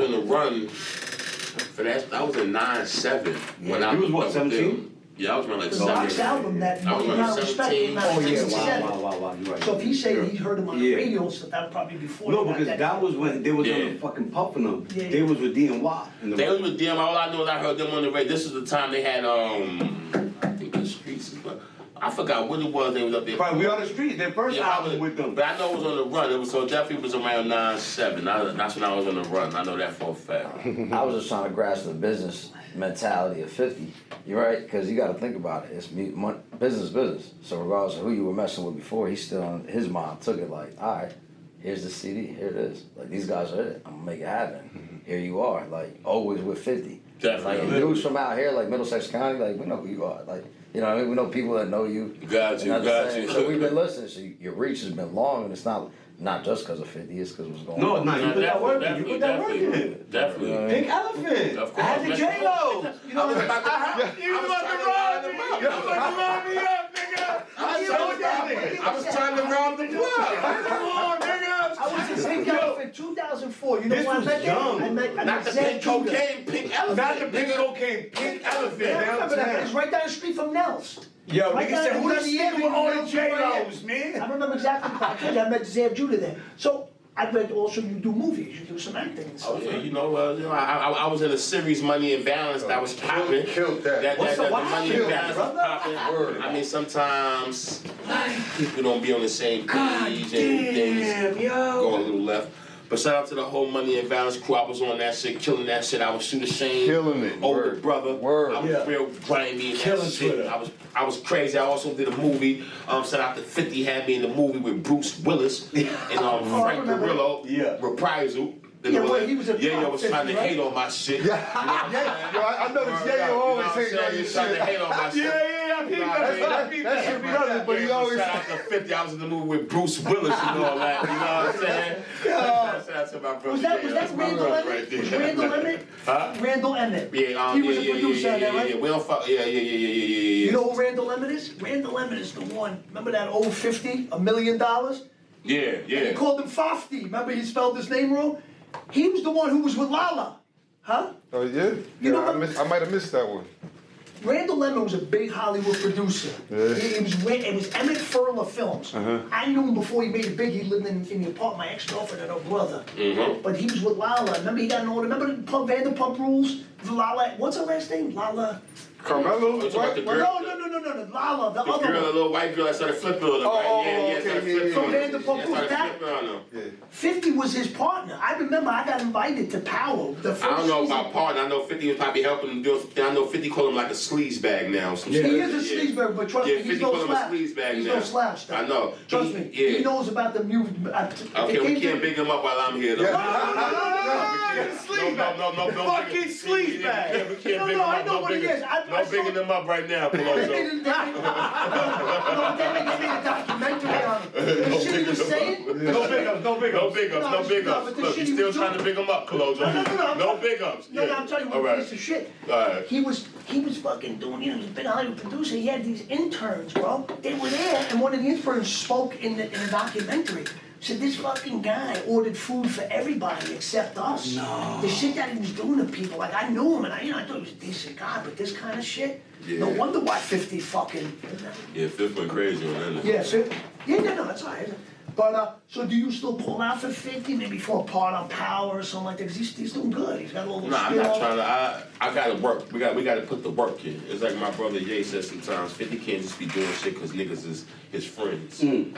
in the run for that, I was in 9-7. When I was what, 17? Yeah, I was around like The 17. locks album that I was Money around Power Respect 17. came out in 97. Wow, you're right. So if he said he heard him on the Yeah. radio, so that was probably before. No, he got because that was when they was on the fucking puffing them. Yeah. They was with D&Y. They was with them. All I know is I heard them on the radio. This is the time they had I think the streets. But I forgot what it was. They was up there. Right, we on the street. Their first album with them. But I know it was on the run. It was so definitely was around 9-7. That's when I was on the run. I know that for a fact. I was just trying to grasp the business mentality of 50. You're right, because you got to think about it. It's business. So regardless of who you were messing with before, he's still on his mind. Took it like, all right, here's the CD. Here it is. Like these guys are it. I'm gonna make it happen. Here you are. Like always with 50. Definitely. Like and dudes from out here, like Middlesex County, like we know who you are. Like you know what I mean? We know people that know you. Got you. So we've been listening. So your reach has been long, and it's not just because of 50. It's because what's going on. No, you put that work in. You put that work in. Definitely. You know what I mean? Pink Elephant. Of course. I had the J-Lo. You know what I'm You was about to rob me. You was about to rob me up, nigga. I was trying to rob the block. Come on, nigga. I was in Pink Elephant 2004. You know This why I was met young. them? I Not met the Zed pink Judah. cocaine, pink elephant. Not the pink cocaine, pink elephant. Yeah, I remember that. It's right down the street from Nels. Yo, Right nigga down said, the who the street nigga from with all the Nels, J-Los, I man? remember exactly. I told you I met Zed Judah there. So I read also you do movies. You do some acting and stuff. Oh yeah, I was in a series, Money and Balance, that was popping. Killed that. What's the The what Money happened, and Balance was brother? popping. I mean, sometimes people don't be on the same God page and things damn, yo. go a little left. But shout out to the whole Money and Balance crew. I was on that shit, killing that shit. I was Shooter Shane, Killing it. older Word. brother. Word. I was real grimy and Killing that shit. Twitter. I was crazy. I also did a movie. Shout out to 50 had me in the movie with Bruce Willis and Frank remember. Grillo. Yeah. Reprisal. Yeah, well, he was a Yeah, was trying to right? hate on my shit. Yo, I noticed Yayo always hating on your Trying to shit. hate on my shit. I peeped that. That's your brother, but he always. Shout out to 50. I was in the movie with Bruce Willis and all that. You know what I'm saying? Shout out to my brother. Was that That's my Randall brother Emmett? right Was there. Randall Emmett? Huh? Randall Emmett. Yeah, He was a producer on that, right? We don't fuck. Yeah. You know who Randall Emmett is? Randall Emmett is the one. Remember that old 50, $1 million? Yeah. They called him Fofty. Remember he spelled his name wrong? He was the one who was with Lala. Huh? Oh yeah. You know I might have missed that one. Randall Emmett was a big Hollywood producer. Yeah. It was Emmett Furler Films. I knew him before he made it big. He lived in the apartment, my ex-girlfriend and her brother. But he was with Lala. Remember he got an order. Remember the Vanderpump Rules? Lala, what's her last name? Lala. Carmelo? Oh, about the What? girl? No. Lala, the The other girl, the one. little white girl that started flipping on him, right? Oh, Yeah, okay, started yeah, flipping yeah. on him. Vanderpump Yeah, Rules, started flipping on him. Yeah. 50 was his partner. I remember I got invited to Power. The first I don't know season. about partner. I know 50 was probably helping him do something. I know 50 called him like a sleaze bag now. Some He shit. is a sleazebag, but trust Yeah, me, 50 he's no called him a slouch. sleaze bag He's now. no slouch. though. I know. Trust me, Yeah. he knows about the music. Okay, we can't big him up while I'm here though. No, Fucking sleaze bag. Yeah, we can't No, big no, him I up. know what it is. I No bigging saw- him up right now, They Peloso. made a documentary on him. The shit he was saying. No big ups, no big No ups. big ups, No, no big no, ups. but the Look, shit he's he still was trying to doing- big him up, Peloso. No, No big ups. No, I'm telling you, All what right. piece of shit. All right. He was fucking doing, he was a big Hollywood producer. He had these interns, bro. They were there, and one of the interns spoke in the documentary. Said this fucking guy ordered food for everybody except us. No. The shit that he was doing to people, like I knew him, and I thought he was a decent guy, but this kind of shit. Yeah. No wonder why 50 fucking. Yeah, Fifth went crazy on that. Yeah, so, no, that's all right. But, so do you still pull out for 50, maybe for a part on Power or something like that? Because he's doing good. He's got a little Nah, I'm not trying to. I gotta work. We gotta put the work in. It's like my brother Jay says sometimes. 50 can't just be doing shit because niggas is his friends. You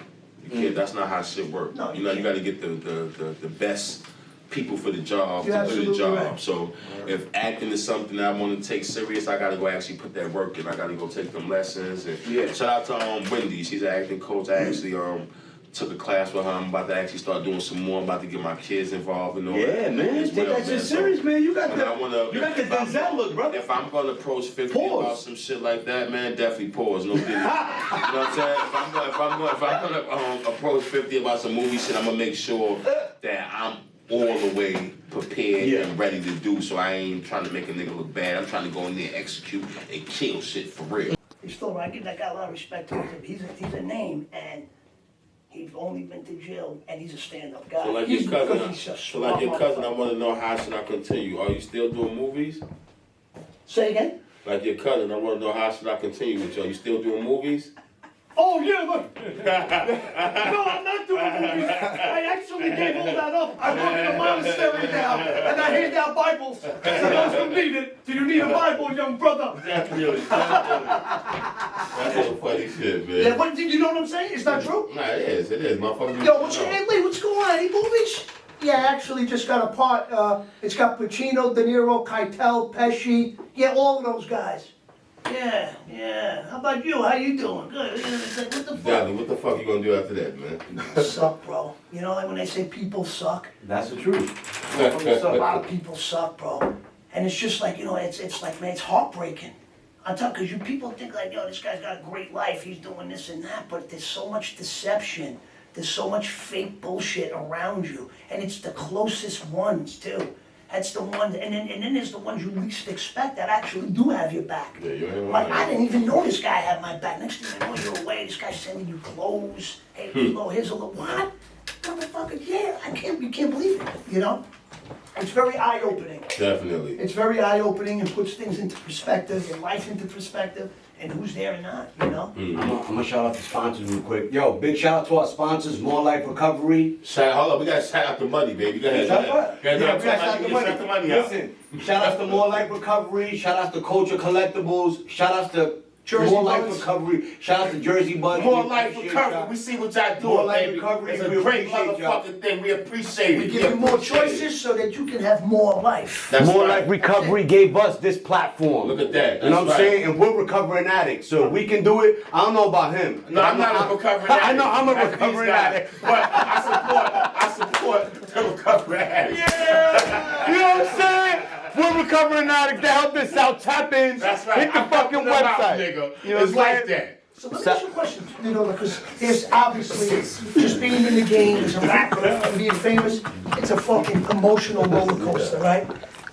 can't. That's not how shit works. No, you know, you can't. gotta get the best people for the job You're to do the absolutely job. right. So if acting is something that I want to take serious, I gotta go actually put that work in. I gotta go take them lessons. And Yeah. shout out to Wendy. She's an acting coach. I actually took a class with her. I'm about to actually start doing some more. I'm about to get my kids involved and all that. Yeah, man. As Take well, that shit man. serious, man. You got And I wanna- the Denzel look, brother. If I'm gonna approach 50 Pause. about some shit like that, man, definitely pause. No kidding. You know what I'm saying? If I'm gonna approach 50 about some movie shit, I'm gonna make sure that I'm all the way prepared and ready to do. So I ain't trying to make a nigga look bad. I'm trying to go in there, execute, and kill shit for real. He's still, I give that guy a lot of respect to him. He's a name, and he's only been to jail, and he's a stand-up guy. So like He's your cousin, because he's a so like your smart cousin, I motherfucker. want to know how should I continue? Are you still doing movies? Say again? Like your cousin, I want to know how should I continue with you? Are you still doing movies? Oh, yeah, look. No, I'm not doing movies. I actually gave all that up. I work in a monastery now, and I hand out Bibles to those who need it. Do you need a Bible, young brother? Definitely. That's some funny shit, man. Yeah, what, you know what I'm saying? It's not true? Nah, it is, motherfucker. Yo, hey, Lee, what's going on? Any movies? Yeah, I actually just got a part. It's got Pacino, De Niro, Keitel, Pesci. Yeah, all of those guys. Yeah. How about you? How you doing? Good. It's like, what the fuck? Daddy, what the fuck you gonna do after that, man? Suck, bro. You know, like when they say people suck. That's the truth. A lot of people suck, bro. And it's just like, you know, it's like, man, it's heartbreaking. I'm talking, because you people think like, yo, this guy's got a great life, he's doing this and that, but there's so much deception. There's so much fake bullshit around you. And it's the closest ones, too. That's the ones, and then there's the ones you least expect that actually do have your back. Yeah, you ain't Like, lying. I didn't even know this guy had my back. Next thing you know, you're away, this guy's sending you clothes. Hey, here's a little, what? Motherfucker, yeah, you can't believe it, you know? It's very eye-opening. Definitely. It's very eye-opening and puts things into perspective, your life into perspective, and who's there and not, you know? I'm gonna shout out the sponsors real quick. Yo, big shout out to our sponsors, More Life Recovery. Hold up, we gotta shout out the money, baby. Go ahead. Shout out the money out. Listen, shout out to More Life Recovery, shout out to Culture Collectibles, shout out to Jersey More Life Buds. Recovery, shout out to Jersey Buds. More We life appreciate recovery. y'all. We see what y'all doing, More life baby. recovery. It's a We great appreciate y'all. motherfucking thing. We appreciate it. We give you more choices so that you can have more life. That's More right. Life Recovery gave us this platform. Look at that. You know what I'm That's saying? And we're recovering addicts, so if we can do it. I don't know about him. No, I'm not a recovering addict. I know I'm a That's recovering these guys. addict. But I support the recovering addict. Yeah! You know what I'm saying? We're recovering addicts to help this out. Tap in. That's right. Hit the I'm fucking helping them out, website. nigga. You know what It's I'm like saying? that. So let me ask you a question, you know, because there's obviously, just being in the game as a rapper and being famous, it's a fucking emotional roller coaster, right?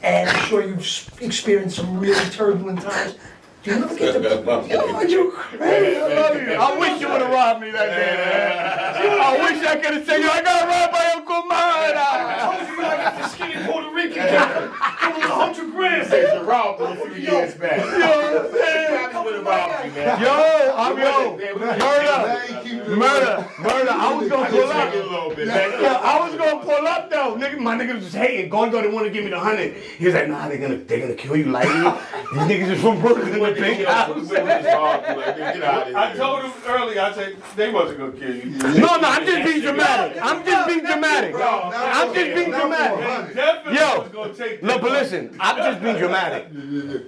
And I'm sure you've experienced some really turbulent times. Do you ever get to, are you crazy? I love you. I wish you would have robbed me that day, man. I wish I could have said, yo, I got robbed by Uncle Murda. I told you I got this skinny Puerto Rican guy. Give him 100 grand. They robbed him a few years back. You know what I'm saying? Probably would have robbed you, man. Murder. I was gonna pull up. A little bit, man. Yeah, I was gonna pull up though. Nigga, my niggas was hating. Gondo didn't want to give me the 100. He was like, nah, they're gonna kill you lightly. These niggas is from Brooklyn in the big house. I told him earlier, I said, they wasn't gonna kill you. No, I'm just being dramatic. I'm just being dramatic. Definitely Yo, was gonna take no, but listen, I'm just being dramatic.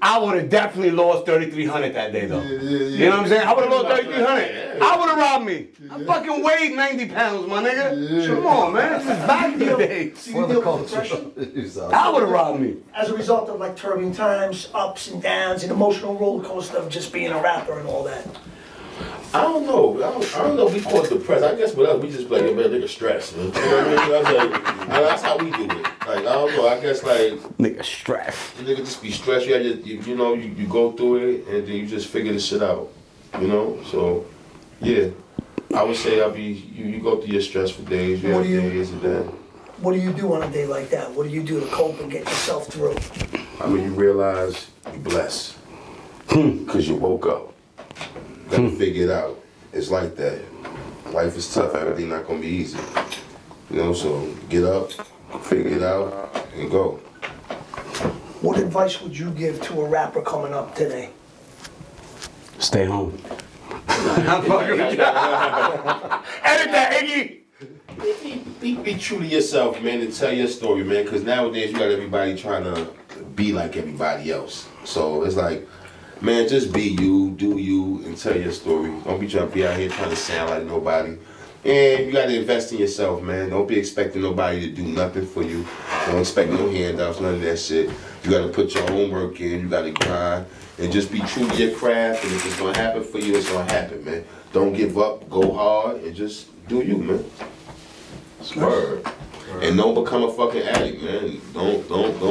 I would have definitely lost 3,300 that day though. You know what I'm saying? I would have lost 3,300. I would have robbed me. I fucking weighed 90 pounds, my nigga. Come on, man. This is back in the day. See the deal with depression? I would have robbed me. As a result of like turbulent times, ups and downs, an emotional roller coaster of just being a rapper and all that. I don't know. I don't know if we call it depressed. I guess with us, we just like, yo, man, nigga stressed. Man. You know what I mean? That's how we do it. Like, I don't know. I guess like, Nigga stressed. the nigga just be stressed. You go through it and then you just figure this shit out. You know? So, yeah. I would say you go through your stressful days. You have days and then. What do you do on a day like that? What do you do to cope and get yourself through? I mean, you realize you're blessed. Because you woke up. You gotta figure it out. It's like that. Life is tough. Everything not gonna be easy. You know, so get up, figure it out, and go. What advice would you give to a rapper coming up today? Stay home. I'm fucking with you. Edit that, Iggy. Be true to yourself, man, and tell your story, man. Because nowadays you got everybody trying to be like everybody else. So it's like, man, just be you, do you, and tell your story. Don't be trying to be out here trying to sound like nobody. And you gotta invest in yourself, man. Don't be expecting nobody to do nothing for you. Don't expect no handouts, none of that shit. You gotta put your own work in, you gotta grind, and just be true to your craft, and if it's gonna happen for you, it's gonna happen, man. Don't give up, go hard, and just do you, man. Word. And don't become a fucking addict, man. Don't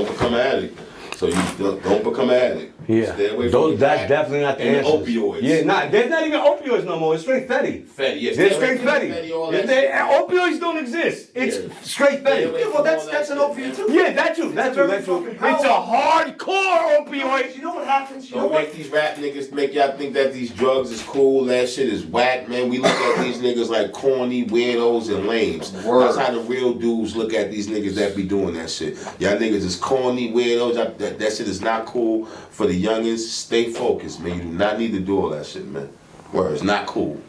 become an addict. So you don't become an addict. Yeah. Stay away from Those, the that's crack definitely not the and answer. opioids. Yeah, there's not even opioids no more. It's straight fetty. Fetty, yes. There's straight fetty. All that shit. Opioids don't exist. It's straight fetty. Yeah, well, that's an opiate too. Yeah, that's true. That's true. It's a hardcore opioid. You know what happens? You know Don't what? make these rap niggas make y'all think that these drugs is cool. That shit is whack, man. We look at these niggas like corny weirdos and lames. That's how the real dudes look at these niggas that be doing that shit. Y'all niggas is corny weirdos. That shit is not cool for the youngins. Stay focused, man. You do not need to do all that shit, man. Word, it's not cool.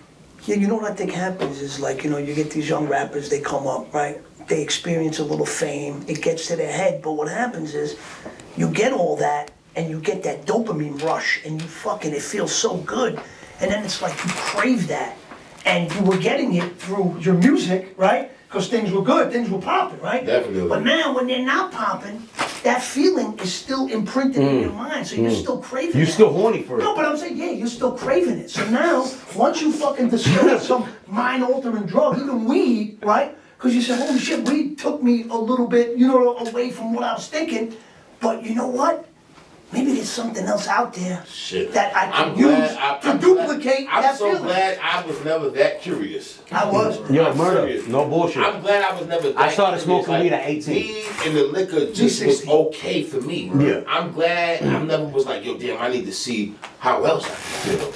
Yeah, you know what I think happens is like, you get these young rappers, they come up, right? They experience a little fame, it gets to their head, but what happens is you get all that and you get that dopamine rush and it feels so good. And then it's like you crave that. And you were getting it through your music, right? Because things were good, things were popping, right? Definitely. But now when they're not popping, that feeling is still imprinted in your mind, so you're still craving it. You're still horny for it. No, but I'm saying, yeah, you're still craving it. So now, once you fucking discover some mind-altering drug, even weed, right? Because you say, holy shit, weed took me a little bit, away from what I was thinking. But you know what? Maybe there's something else out there that I can use to duplicate that feeling. I'm so glad I was never that curious. I was. Yo, Murda, no bullshit. I'm glad I was never that I started curious. smoking weed at 18. Weed and the liquor just was okay for me. Yeah. I'm glad I never was like, yo, damn, I need to see how else I can feel.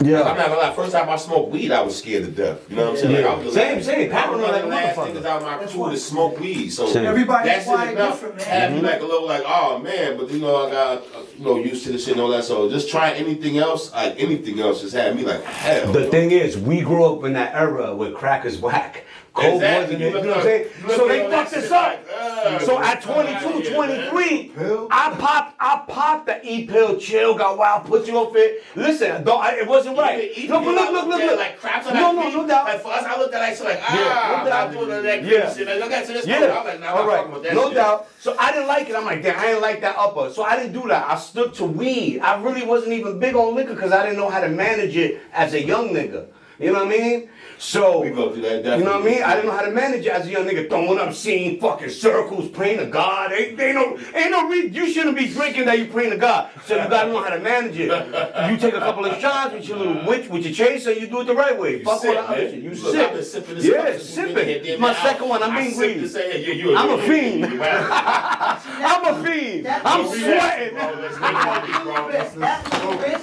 Yeah. I'm not gonna lie, first time I smoked weed, I was scared to death. You know what I'm saying? Yeah. Like, I was Same. Paranoid like a the last motherfucker. niggas out my crew to smoke weed. So Same. Everybody's that shit wired enough different, man. had me like a little like, oh man, but I got used to the shit and all that. So just trying anything else just had me like hell. The thing is, we grew up in that era where crack is whack. Coke Exactly. wasn't it, you know what I'm saying? So they fucked us up. So at 22, 23, I popped the E-pill, chill, got wild, pussy on fit. Listen, it wasn't right. Look. Like craps on No, that no doubt. Like for us, I looked at that shit like, no I'm doubt. not doing none of that Yeah. crazy shit. Like, look at this. Yeah, I'm like, nah, all I'm right, fucking with that no shit. doubt. So I didn't like it. I'm like, damn, I didn't like that upper. So I didn't do that. I stuck to weed. I really wasn't even big on liquor because I didn't know how to manage it as a young nigga. You know what I mean? So, We go through that, you know what I definitely. mean? I didn't know how to manage it as a young nigga, throwing up, seeing fucking circles, praying to God. Ain't no reason. You shouldn't be drinking that you praying to God. So you gotta know how to manage it. You take a couple of shots with your little witch, with your chaser, you do it the right way. Fuck all the other shit. You Look, sip. I've been sipping this Yeah, stuff since we been here, sipping. damn My near second hour. one, I'm I being sipped greedy. to say, yeah, I'm a fiend. I'm I'm a fiend. I'm sweating.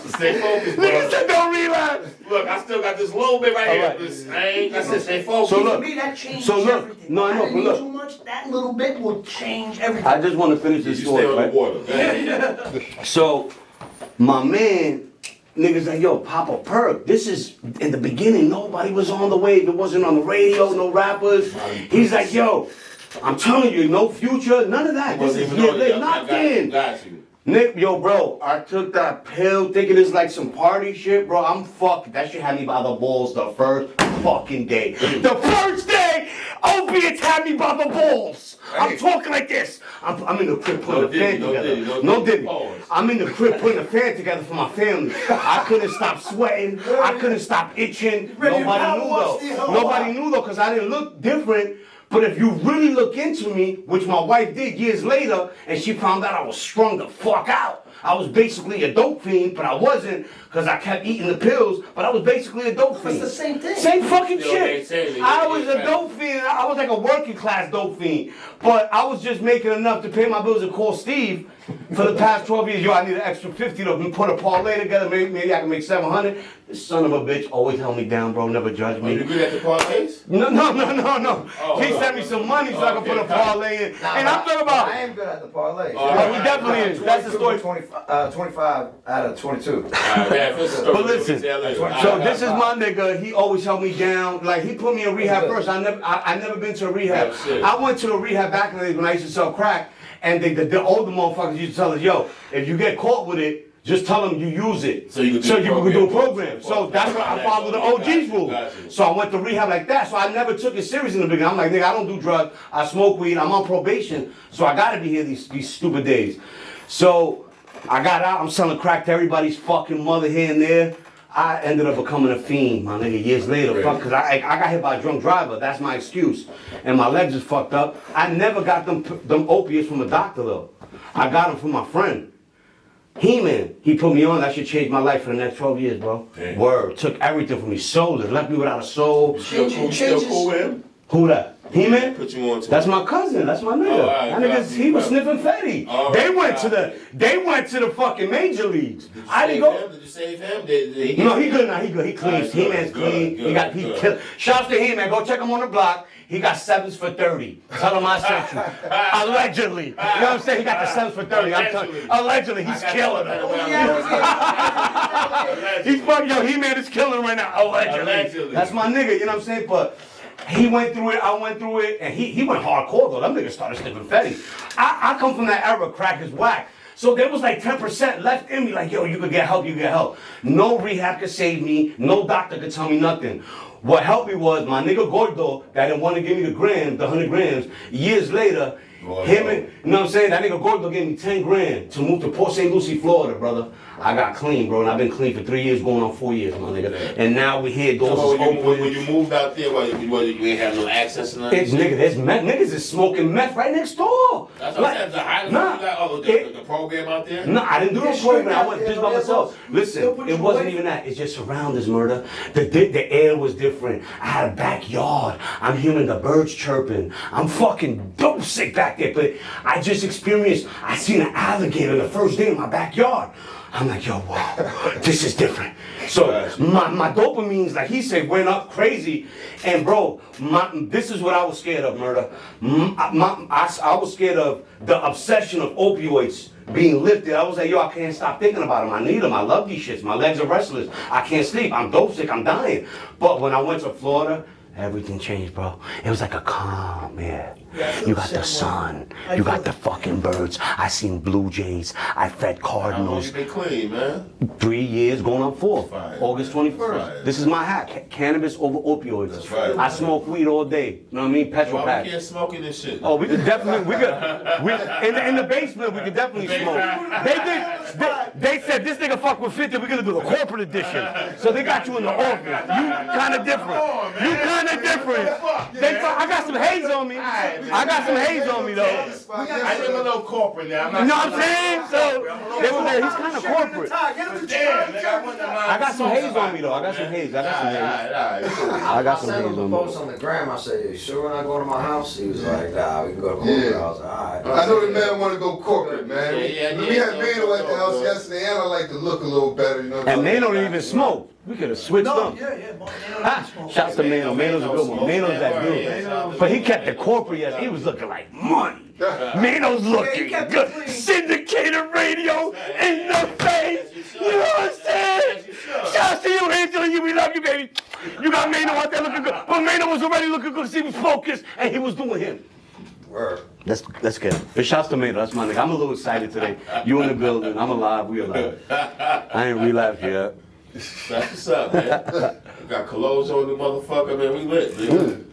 Stay focused, bro. Nigga said don't relapse. Look, I still got this little bit right All here. right. I said stay focused. So look, For me, that changes so look, everything. no, I know, didn't but eat look. too much, that little bit will change everything. I just want to finish You this stay story, on right? the water. So, my man, niggas like, yo, pop a perk. This is, in the beginning, nobody was on the wave. It wasn't on the radio, no rappers. He's like, yo, I'm telling you, no Future, none of that. This is knocked in. Got you. Nick, yo, bro, I took that pill thinking it's like some party shit, bro. I'm fucked. That shit had me by the balls the first fucking day. The first day, opiates had me by the balls. I'm talking like this. I'm in the crib putting the fan together. No diddy. I'm in the crib putting the fan together for my family. I couldn't stop sweating. I couldn't stop itching. Nobody knew though, because I didn't look different. But if you really look into me, which my wife did years later, and she found out I was strung the fuck out. I was basically a dope fiend, but I wasn't, because I kept eating the pills, but I was basically a dope fiend. It's the same thing. Same fucking Still shit. same. I was a dope fiend. I was like a working class dope fiend. But I was just making enough to pay my bills and call Steve for the past 12 years. Yo, I need an extra 50 to put a parlay together. Maybe I can make 700. This son of a bitch always held me down, bro. Never judged Are you me. good at the parlays? No. Oh, He sent me some money so I can put a parlay in. And I'm talking about. I am good at the parlay. Oh, he definitely is. That's the story. 25 out of 22. But listen, so this is my nigga. He always held me down. Like he put me in rehab first. I never been to a rehab. I went to a rehab back in the days when I used to sell crack, and the older motherfuckers used to tell us, yo, if you get caught with it, just tell them you use it. So you can do a program. So that's why I follow the OG's rule. So I went to rehab like that. So I never took it serious in the beginning. I'm like, nigga, I don't do drugs. I smoke weed. I'm on probation. So I gotta be here these stupid days. So I got out. I'm selling crack to everybody's fucking mother here and there. I ended up becoming a fiend, my nigga, years later. Fuck, cause I got hit by a drunk driver. That's my excuse. And my legs is fucked up. I never got them opiates from a doctor though. I got them from my friend. He-Man, he put me on. That shit changed my life for the next 12 years, bro. Damn. Word, took everything from me. Sold it, left me without a soul. Still cool with him? Who that? He-Man? Put you on to That's my cousin. That's my nigga. Right, that nigga, he was sniffing Fetty. They went to the fucking major leagues. I didn't go. Did you save him? No, he good now. He good. He clean. He-Man's clean. He killed. Shouts to He-Man. Go check him on the block. He got 7s for 30. Tell him I sent you. Allegedly. You know what I'm saying? He got the 7s for 30. I'm telling you. Allegedly, he's killing him. He's fucking, yo, He-Man is killing him right now. Allegedly. That's my nigga, you know what I'm saying? But he went through it, I went through it, and he went hardcore though. Them niggas started sniffing Fetty. I come from that era, crack is whack. So there was like 10% left in me, like, yo, you could get help, you could get help. No rehab could save me, no doctor could tell me nothing. What helped me was my nigga Gordo that didn't want to give me the 100 grams. Years later, you know what I'm saying? That nigga Gordo gave me 10 grand to move to Port St. Lucie, Florida, brother. I got clean, bro, and I've been clean for 3 years, going on 4 years, my nigga. Yeah. And now we here, doors is open. When you moved out there, you ain't have no access to nothing? Niggas is smoking meth right next door. That's what I'm saying. The program out there? No, I didn't do the program. I went just by myself. Listen, it wasn't even that. It's just surroundings, Murda. The air was different. I had a backyard. I'm hearing the birds chirping. I'm fucking dope sick back there. But I just experienced, I seen an alligator the first day in my backyard. I'm like, yo, wow, this is different. So my dopamines, like he said, went up crazy. And bro, this is what I was scared of, Murda. I was scared of the obsession of opioids being lifted. I was like, yo, I can't stop thinking about them. I need them. I love these shits. My legs are restless. I can't sleep. I'm dope sick. I'm dying. But when I went to Florida, everything changed, bro. It was like a calm air. You got the sun. You got the fucking birds. I seen blue jays. I fed cardinals. How long you been clean, man? 3 years, going on 4. Fine. August 21st. This is my hat. Cannabis over opioids. That's right. I smoke weed all day. You know what I mean? Petrol pack. We can't smoke in this shit. Oh, we could definitely, in the basement, we could definitely smoke. They said, this nigga fuck with 50, we're gonna do the corporate edition. So they got you in the office. You kinda different. I got some haze on me. I got some haze on me though. I never know corporate now. You know what I'm saying? So they were there. He's kind of corporate. I got some haze on me though. I got some haze on me. Post on the gram. I said, "You sure when I go to my house?" He was like, "Nah, we can go to corporate." I was like, "All right." I know the man want to go corporate, man. We had Mano at the house yesterday, and I like to look a little better, you know. And Mano didn't even smoke. We could have switched up. Shouts to Mano. Mano's a good one. Mano's that dude. But he kept the corporate. Yes, he was looking like money. Mano's looking good. Syndicated radio in the face. You know what I'm saying? Shouts to you, Angela. We love you, baby. You got Mano out there looking good. But Mano was already looking good. He was focused and he was doing him. Word. Let's get it. But shouts to Mano. That's my nigga. I'm a little excited today. You in the building. I'm alive. We alive. I ain't relapsed yet. That's what's up, man. We got clothes on the motherfucker, man. We lit, man.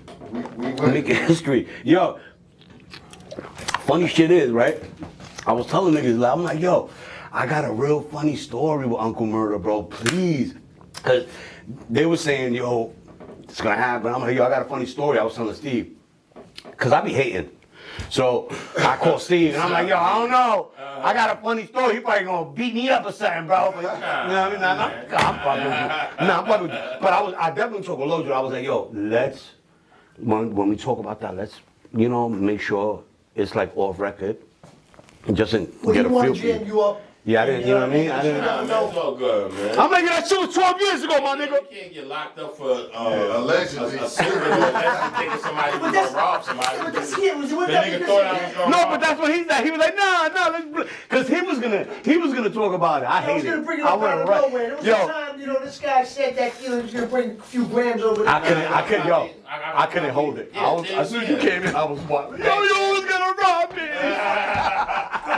We making history. Yo, funny shit is, right? I was telling niggas, I'm like, yo, I got a real funny story with Uncle Murda, bro. Please. Because they were saying, yo, it's going to happen. I'm like, yo, I got a funny story. I was telling Steve. Because I be hating. So I called Steve and I'm like, yo, I don't know. I got a funny story. He probably gonna beat me up or something, bro. But, you know what I mean? I'm fucking with you. But I definitely took a load. I was like, yo, when we talk about that, let's, make sure it's like off record. Just get a feel for you. Yeah, I didn't, you know what I mean? I didn't know. It's all good, man. I'm making that shit was 12 years ago, my nigga. You can't get locked up for allegedly. Thinking somebody was gonna rob somebody. But that's it. The nigga thought I was gonna No, rob. but that's what he said. He was like, nah, because he was gonna talk about it. I hate it. I was gonna bring it up out of nowhere. There was a time, this guy said that he was gonna bring a few grams over there. I couldn't hold it. As soon as you came in, I was what? Yo, you was gonna rob me.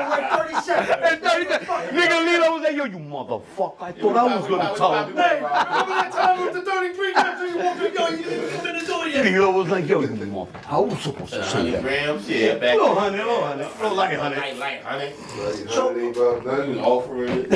in like 30 seconds. And 30 seconds. Nigga Lilo was like, yo, you motherfucker. I thought I was gonna tell him. Hey, remember that time with the 33 after you walked in, yo, you didn't even come in the door yet. Lilo was like, yo, you motherfucker. I was supposed to say 100 that. grams, yeah, back. Little honey, little honey. Little light honey. Light honey. So, You was offering it.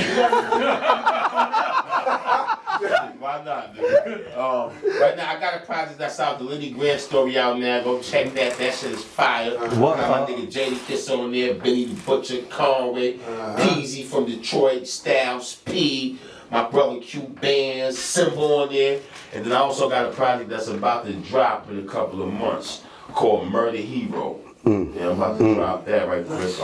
Why not, dude? Right now, I got a project that's out, the Lenny Graham story out now. Go check that. That shit is fire. What? Got my nigga JD Kiss on there, Benny the Butcher, Conway, Peasy from Detroit, Styles P, my brother Q Bands, Simba on there. And then I also got a project that's about to drop in a couple of months called Murder Hero. Yeah, I'm about to drop that right quick.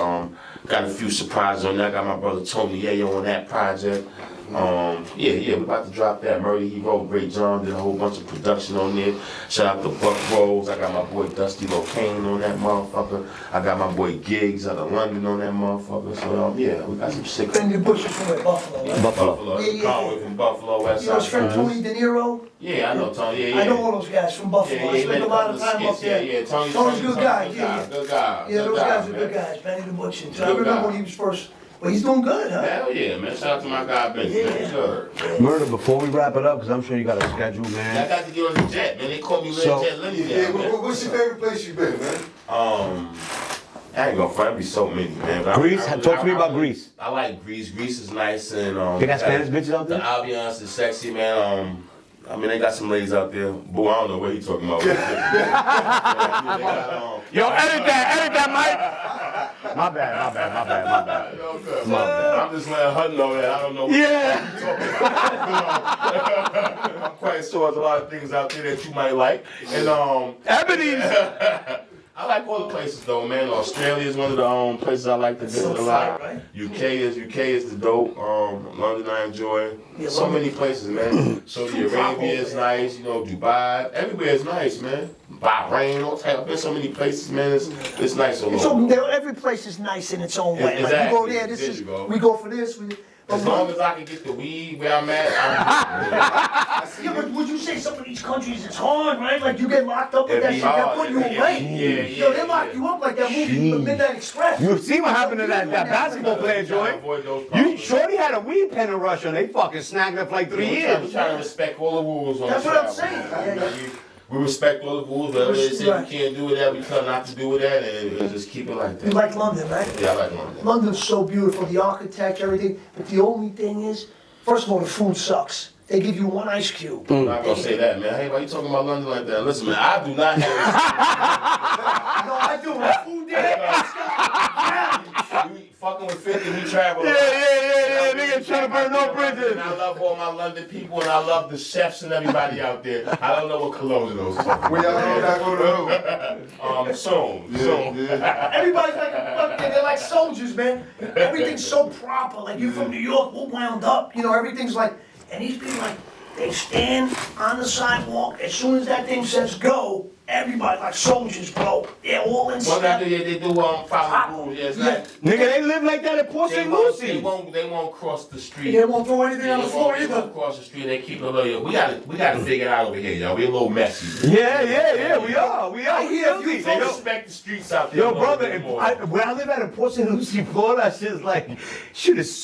Got a few surprises on there. I got my brother Tony Yayo on that project. We're about to drop that. Murder Hero, Great John did a whole bunch of production on there. Shout out to Buck Rose. I got my boy Dusty Locane on that motherfucker. I got my boy Giggs out of London on that motherfucker. So we got some sick. Benny Butcher from where, Buffalo, right? Buffalo. Yeah. Conway from Buffalo, West You know his friend Side. Tony De Niro? Yeah, I know Tony. Yeah. I know all those guys from Buffalo. I spent a lot of time up there. Yeah, Tony's a good guy. Good guy. Yeah, those guys are good guys. Benny the Butcher. So I Good remember guy. when he was first. Well, he's doing good, huh? Hell yeah, man. Shout out to my guy, Ben. Yeah. Good. Murder, before we wrap it up, because I'm sure you got a schedule, I man. got to get on the jet, man. They call me So- Jet Lenny now, yeah, man. what's your favorite place you been, man? I ain't gonna front, there be so many, man. But Greece? Talk to me about Greece. I like Greece. Greece is nice and They got Spanish bitches out The there? ambiance is sexy, man. They got some ladies out there. Boo, I don't know what he talking about. Yo, edit that, Mike. My bad. I'm just letting her know that I don't know what Yeah. I'm quite sure there's a lot of things out there that you might like. And Ebony's. I like all the places though, man. Australia is one of the places I like to visit a lot. Right? UK is the dope. London I enjoy. Yeah, So London. many places, man. Saudi Arabia is nice. Dubai. Everywhere is nice, man. Bahrain, all type. I've been so many places, man. It's nice all over. Every place is nice in its own way. Exactly. Like you go there, There you go. we go for this. As long as I can get the weed where I'm at, Yeah, but would you say some of these countries it's hard, right? Like you get locked up with It'd that be shit, they'll hard. put you Yeah, away. yeah, They lock you up like that movie, The Midnight Express. You see what happened to that basketball player, Joy? avoid those You problems. Shorty had a weed pen in Russia and they fucking snagged her for like 3 We years. try to respect all the rules on That's the what I'm travel, saying. man. Yeah. We respect all the rules. Whatever they say Right. we can't do with that, we tell not to do with that, and just keep it like You that. like London, right? Yeah, I like London. London's so beautiful, the architecture, everything. But the only thing is, first of all, the food sucks. They give you one ice cube. I'm not gonna say that, man. Hey, why you talking about London like that? Listen, man, I do not have. No, I do. The food there, We fucking with 50, we travel. Yeah, nigga trying to burn no bridges. And I love all my London people, and I love the chefs and everybody out there. I don't know what cologne those are. Where y'all going back on the road? Soon. everybody's like, they're like soldiers, man. Everything's so proper. Like you're from New York, we're wound up. Everything's like, and these people like, they stand on the sidewalk. As soon as that thing says go, everybody like soldiers, bro. They're all in Well, step. they do follow rules. Yeah, it's Yeah. like Nigga, they live like that at Port St. Lucie. they won't cross the street. They won't throw anything on the floor They either. won't cross the street. They keep it a little. We gotta figure it out over here, y'all. We a little messy. Yeah, we are. We You guilty. respect the streets out there. Yo, a little brother, bit more. where I live at in Port St. Lucie, Florida, that shit's like,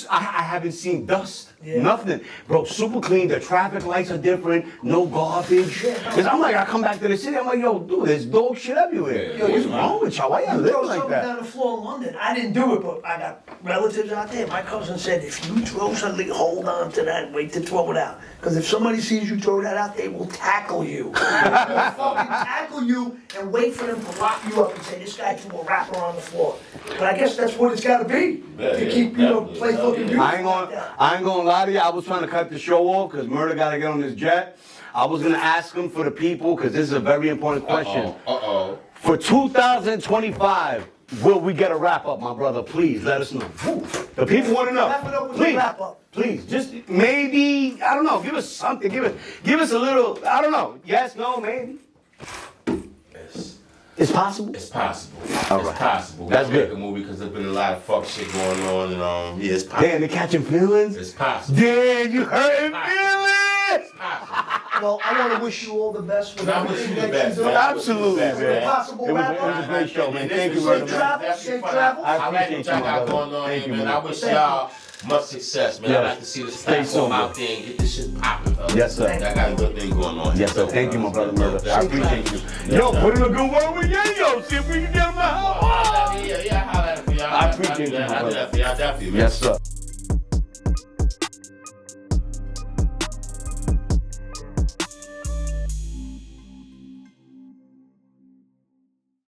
I haven't seen dust. Yeah. Nothing. Bro, super clean. The traffic lights are different. No garbage. Because I'm like, I come back to the city, I'm like, yo, dude, there's dog shit everywhere. Yo, what's wrong with y'all? Why y'all You live throw like something that? down the floor in London. I didn't do it, but I got relatives out there. My cousin said, if you throw something, hold on to that and wait to throw it out. Because if somebody sees you throw that out, they will tackle you. They will fucking tackle you and wait for them to lock you up and say, this guy threw a wrapper on the floor. But I guess that's what it's got to be. Yeah, To yeah, keep, definitely. place looking beautiful. I ain't gonna lie to you. I was trying to cut the show off because Murda got to get on this jet. I was gonna ask him for the people because this is a very important question. For 2025, will we get a wrap up, my brother? Please let us know. The people want to know. Wrap it up with Please, a wrap up. please, just maybe I don't know. Give us something. Give us a little. I don't know. Yes, no, maybe. It's possible. It's possible. All It's right. possible. That's We can good. make a movie because there's been a lot of fuck shit going on, and yeah, it's possible. Damn, they catching feelings. It's possible. Damn, you hurting It's feelings. possible. Well, I want to wish you all the best with And I wish you everything the that best, you do. man. Absolutely, Best, man. Possible It was rapper. a great show, man. Thank you Safe very much. travel, safe travel. I I like appreciate what you, y'all my got brother. going on Thank here, you, man. man. I wish y'all much success, man. Yes. I like to see this Stay platform sober. out there and get this shit popping, fellas. Yes, sir. Y'all got a good thing going on. Yes, sir. Thank you, my brother Murda. I appreciate you. Yo, put in a good word with Yayo. See if we can get him out. Yeah, holla at it for y'all. I appreciate you, my I do brother. that for y'all, definitely, man. Yes, sir.